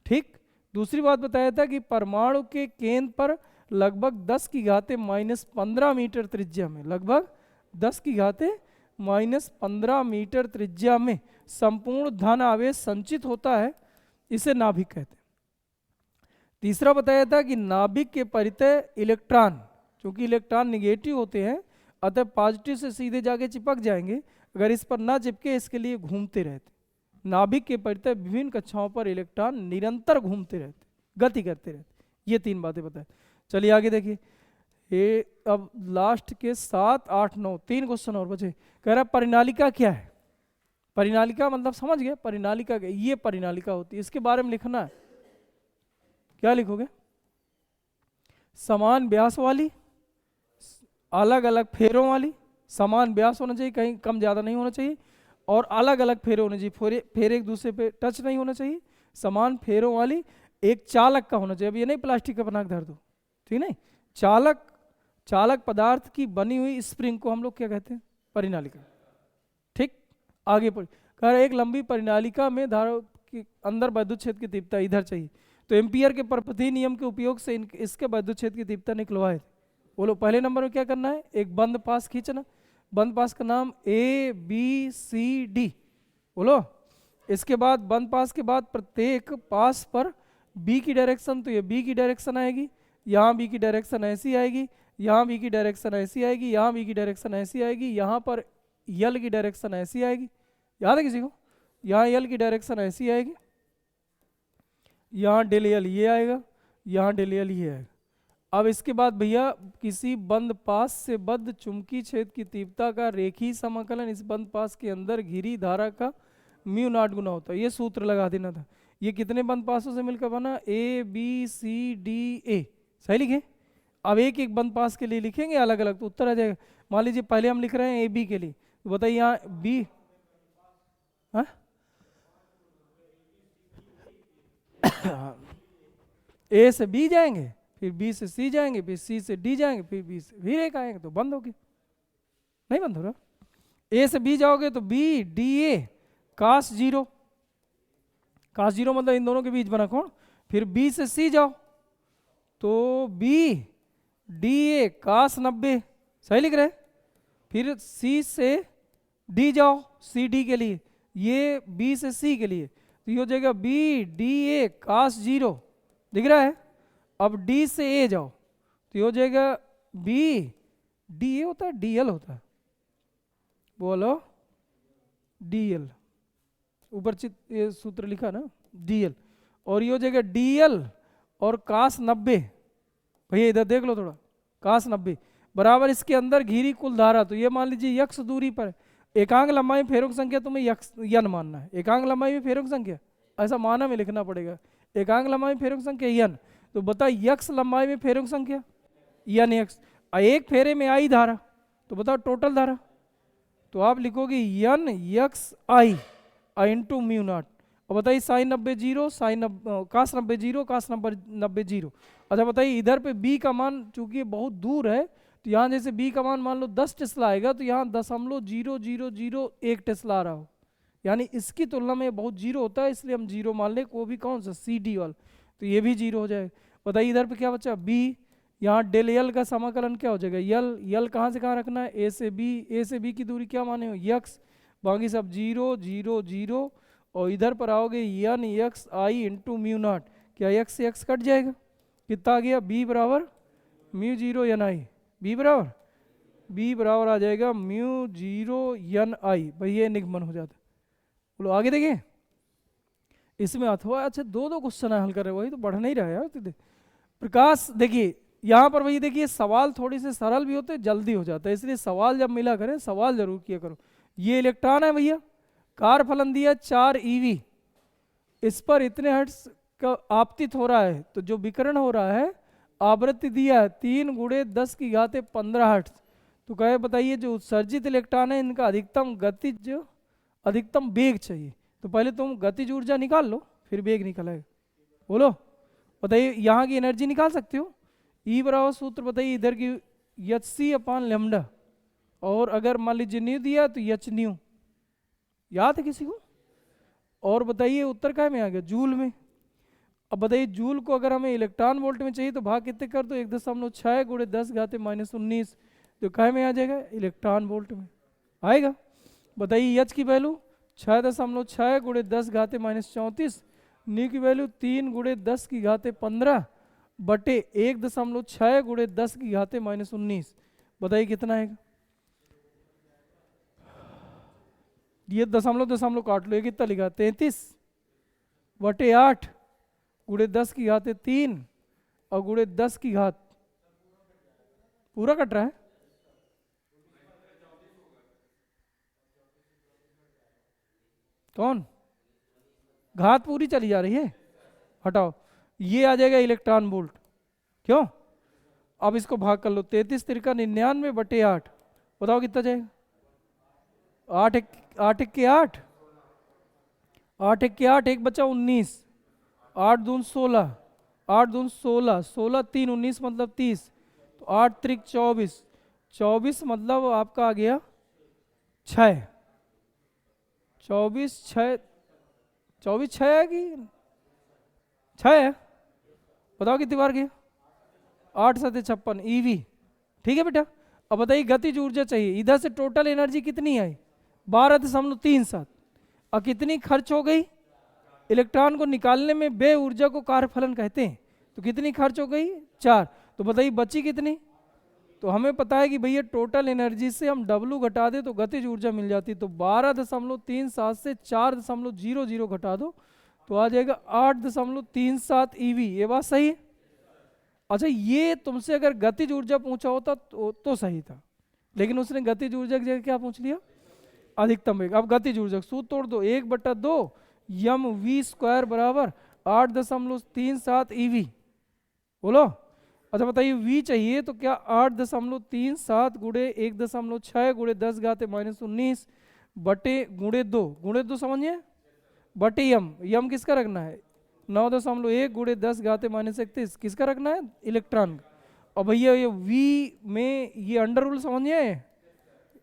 ठीक। दूसरी बात बताया था कि परमाणु के केंद्र पर लगभग 10⁻⁻15 मीटर त्रिज्या में, लगभग 10⁻⁻15 मीटर त्रिज्या में संपूर्ण धन आवेश संचित होता है। इसे नाभिक कहते हैं। तीसरा बताया था कि नाभिक के परितः इलेक्ट्रॉन, क्योंकि इलेक्ट्रॉन निगेटिव होते हैं, अतः पॉजिटिव से सीधे जाके चिपक जाएंगे। अगर इस पर ना चिपके, इसके लिए घूमते रहते। नाभिक के परितः विभिन्न कक्षाओं पर इलेक्ट्रॉन निरंतर घूमते रहते, गति करते रहते। ये 3 बातें बताए। चलिए आगे देखिए। ये अब लास्ट के 7, 8, 9 3 क्वेश्चन और बचे। कह रहा परिनालिका क्या है? परिनालिका मतलब समझ गए? परिनालिका क्या? ये परिनालिका होती है, इसके बारे में लिखना है। क्या लिखोगे? समान व्यास वाली, अलग अलग फेरों वाली, समान व्यास होना चाहिए, कहीं कम ज़्यादा नहीं होना चाहिए, और अलग अलग फेरे होने चाहिए, फेरे एक दूसरे पे टच नहीं होना चाहिए, समान फेरों वाली एक चालक का होना चाहिए। अब ये नहीं प्लास्टिक का बना के धर दो, ठीक नहीं। चालक, चालक पदार्थ की बनी हुई स्प्रिंग को हम लोग क्या कहते हैं? परिनालिका। ठीक, आगे पढ़, कह रहा है एक लंबी परिनालिका में धारा के अंदर विद्युत क्षेत्र की तीव्रता इधर चाहिए, तो एम्पियर के परपथी नियम के उपयोग से इसके विद्युत क्षेत्र की तीव्रता निकलवाए। बोलो पहले नंबर में क्या करना है? एक बंद पास खींचना, बंद पास का नाम ए बी सी डी, बोलो। इसके बाद बंद पास के बाद प्रत्येक पास पर बी की डायरेक्शन, तो ये बी की डायरेक्शन आएगी, यहाँ बी की डायरेक्शन ऐसी आएगी, यहाँ बी की डायरेक्शन ऐसी आएगी, यहाँ बी की डायरेक्शन ऐसी आएगी, यहाँ पर यल की डायरेक्शन ऐसी आएगी, याद है किसी को? यहाँ यल की डायरेक्शन ऐसी आएगी, यहाँ डेल यल ये आएगा, यहाँ डेल यल ये आएगा। अब इसके बाद भैया किसी बंद पास से बद्ध चुंबकीय क्षेत्र की तीव्रता का रेखीय समाकलन इस बंद पास के अंदर घिरी धारा का म्यू नॉट गुना होता है। ये सूत्र लगा देना था। ये कितने बंद पासों से मिलकर बना? A B C D A, सही लिखे। अब एक एक बंद पास के लिए लिखेंगे अलग अलग तो उत्तर आ जाएगा। मान लीजिए पहले हम लिख रहे हैं ए बी के लिए, तो बताइए यहाँ बी, हाँ ए से बी जाएंगे, फिर बी से सी जाएंगे, फिर सी से डी जाएंगे, फिर बी से फिर एक आएंगे, तो बंद हो गए, नहीं बंद हो रहा। ए से बी जाओगे तो B D A cos zero, cos zero मतलब इन दोनों के बीच बना कोण। फिर बी से सी जाओ तो बी डी ए कास 90, सही लिख रहे। फिर सी से डी जाओ, सी डी के लिए, ये बी से सी के लिए, तो ये हो जाएगा B D A cos zero, दिख रहा है। अब डी से ए जाओ तो ये हो जाएगा बी डी ए होता है डी एल होता है, बोलो डी एल, ऊपर ये सूत्र लिखा ना डी एल, और ये हो जाएगा डी एल और कास 90, भैया इधर देख लो थोड़ा, कास 90 बराबर इसके अंदर घिरी कुल धारा। तो ये मान लीजिए यक्स दूरी पर एकांक लंबाई में फेरों की संख्या तुम्हें यक्स यन मानना है, एकांक लंबाई में फेरों की संख्या ऐसा माना में लिखना पड़ेगा, एकांक लंबाई में फेरों की संख्या यन। तो बता यक्स लंबाई में फेरों की संख्या यन यक्स, एक फेरे में आई धारा, तो बताओ टोटल धारा, तो आप लिखोगे यन यक्स आई इंटू म्यू नॉट। और बताइए साइन 90 जीरो, साइन कास 90 जीरो, कास 90 जीरो। अच्छा बताइए इधर पे b का मान चूंकि बहुत दूर है, तो यहाँ जैसे b का मान मान लो 10 टेस्ला आएगा, तो यहाँ 0.0001 टेस्ला आ रहा हो, यानी इसकी तुलना में बहुत जीरो होता है, इसलिए हम जीरो मान लें। वो भी कौन सा? सी डी वाला, तो ये भी जीरो हो जाएगा। बताइए इधर पे क्या बचा? b, यहाँ डेल यल का समाकलन क्या हो जाएगा? यल, यल कहाँ से कहाँ रखना है? ए से बी की दूरी क्या माने हो? यक्स, बाकी सब 0 0 0, और इधर पर आओगे यन यक्स आई इंटू म्यू नॉट, क्या यक्स से यक्स कट जाएगा, कितना आ गया? बी बराबर म्यू जीरो यन आई, बी बराबर आ जाएगा म्यू जीरो यन आई। भाई ये निगमन हो जाता है। बोलो आगे देखिए, इसमें अथवा अच्छा दो क्वेश्चन हल कर रहे, वही तो बढ़ नहीं रहा है यार। प्रकाश देखिए यहाँ पर वही देखिए, सवाल थोड़ी से सरल भी होते हैं, जल्दी हो जाता है, इसलिए सवाल जब मिला करें सवाल जरूर किया करो। ये इलेक्ट्रॉन है भैया, कार फलन दिया 4 EV, इस पर इतने हर्ट्ज का आपतित हो रहा है, तो जो विकिरण हो रहा है आवृत्ति दिया है 3 × 10⁻15 हर्ट्ज। तो कहे बताइए जो उत्सर्जित इलेक्ट्रॉन है इनका अधिकतम गतिज अधिकतम वेग चाहिए, तो पहले तुम गतिज ऊर्जा निकाल लो फिर वेग निकलेगा। बोलो बताइए यहाँ की एनर्जी निकाल सकते हो। ई बराबर सूत्र बताइए इधर की hc/λ, और अगर मान लीजिए न्यू दिया तो h न्यू, याद है किसी को? और बताइए उत्तर काय में आ गया? जूल में। अब बताइए जूल को अगर हमें इलेक्ट्रॉन वोल्ट में चाहिए तो भाग कितने कर दो? 1.6 × 10⁻−19, तो काय में आ जाएगा? इलेक्ट्रॉन वोल्ट में आएगा। बताइए एच की वैल्यू 6.6 × 10⁻34, न्यू की वैल्यू 3 × 10⁻15 बटे 1.6 × 10⁻19, बताइए कितना आएगा? ये दशमलव काट लो, ये कितना लिखा? 33 बटे 8 × 10⁻3 और × 10 पूरा कट रहा है। कौन? घात पूरी चली जा रही है, हटाओ, ये आ जाएगा इलेक्ट्रॉन वोल्ट। क्यों? अब इसको भाग कर लो, 33 × 3 = 99 बटे 8, बताओ कितना जाएगा? 8 एक के 8, 8 एक के 8, एक बचा 19, 8 दून 16, 8 दून 16, 16 3 19 मतलब 30, तो 8 त्रिक 24, 24 मतलब आपका आ गया 6, 24 6, 24 6 है कि 6 है? बताओ कितनी बार गया? 8 7 56 ईवी। ठीक है बेटा। अब बताइए गतिज ऊर्जा चाहिए, इधर से टोटल एनर्जी कितनी आई? 12.37। और कितनी खर्च हो गई? इलेक्ट्रॉन को निकालने में बे ऊर्जा को कार्यफलन कहते हैं, तो कितनी खर्च हो गई? 4। तो बताइए बची कितनी? तो हमें पता है कि भैया टोटल एनर्जी से हम W घटा दे तो गतिज ऊर्जा मिल जाती, तो 12.37 से 4.00 घटा दो तो आ जाएगा 8.37 ईवी। ये बात सही है? अच्छा, ये तुमसे अगर गतिज ऊर्जा पूछा होता तो सही था, लेकिन उसने गतिज ऊर्जा की जगह क्या पूछ लिया? अधिकतम वेग। अब गतिज ऊर्जा सूत्र तोड़ दो, 1/2 यम वी स्क्वायर बराबर 8.37 ईवी। बोलो। अच्छा बताइए v चाहिए तो क्या 8.37 गुणे 1.6 गुणे 10⁻⁻19 बटे गुणे 2 समझिए, बटे यम किसका रखना है? 9.1 गुणे 10⁻31 किसका रखना है? इलेक्ट्रॉन का। और भैया ये v में ये अंडर रूल समझिए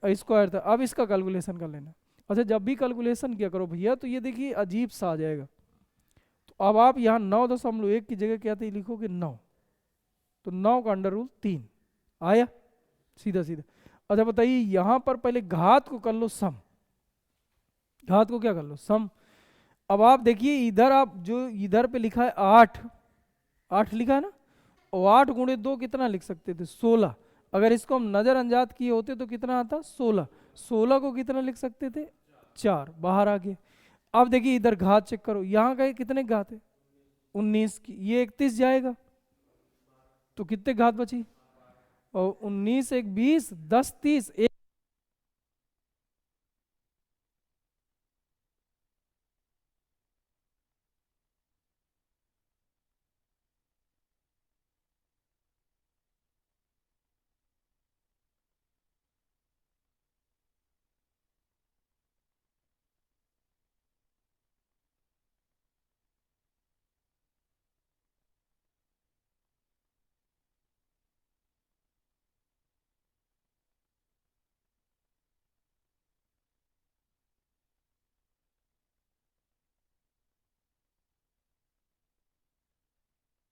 स्क्वायर था। अब इसका कैलकुलेशन कर लेना। अच्छा जब भी कैलकुलेशन किया करो भैया तो ये देखिए अजीब सा आ जाएगा। तो अब आप यहाँ 9.1 की जगह क्या लिखोगे? 9, तो 9 का अंडर रूल 3 आया सीधा सीधा। अच्छा बताइए यहाँ पर पहले घात को कर लो सम, घात को क्या कर लो? सम। अब आप देखिए इधर आप जो इधर पे लिखा है 8, 8 लिखा है ना, और 8 गुणे 2 कितना लिख सकते थे? 16। अगर इसको हम नजरअंदाज किए होते तो कितना आता? 16। 16 को कितना लिख सकते थे? 4, बाहर आ गए। अब देखिए इधर घात चेक करो, यहाँ का कितने घात है? 19 की, ये 31 जाएगा तो कितने घात बची? और 19 1 20 10 30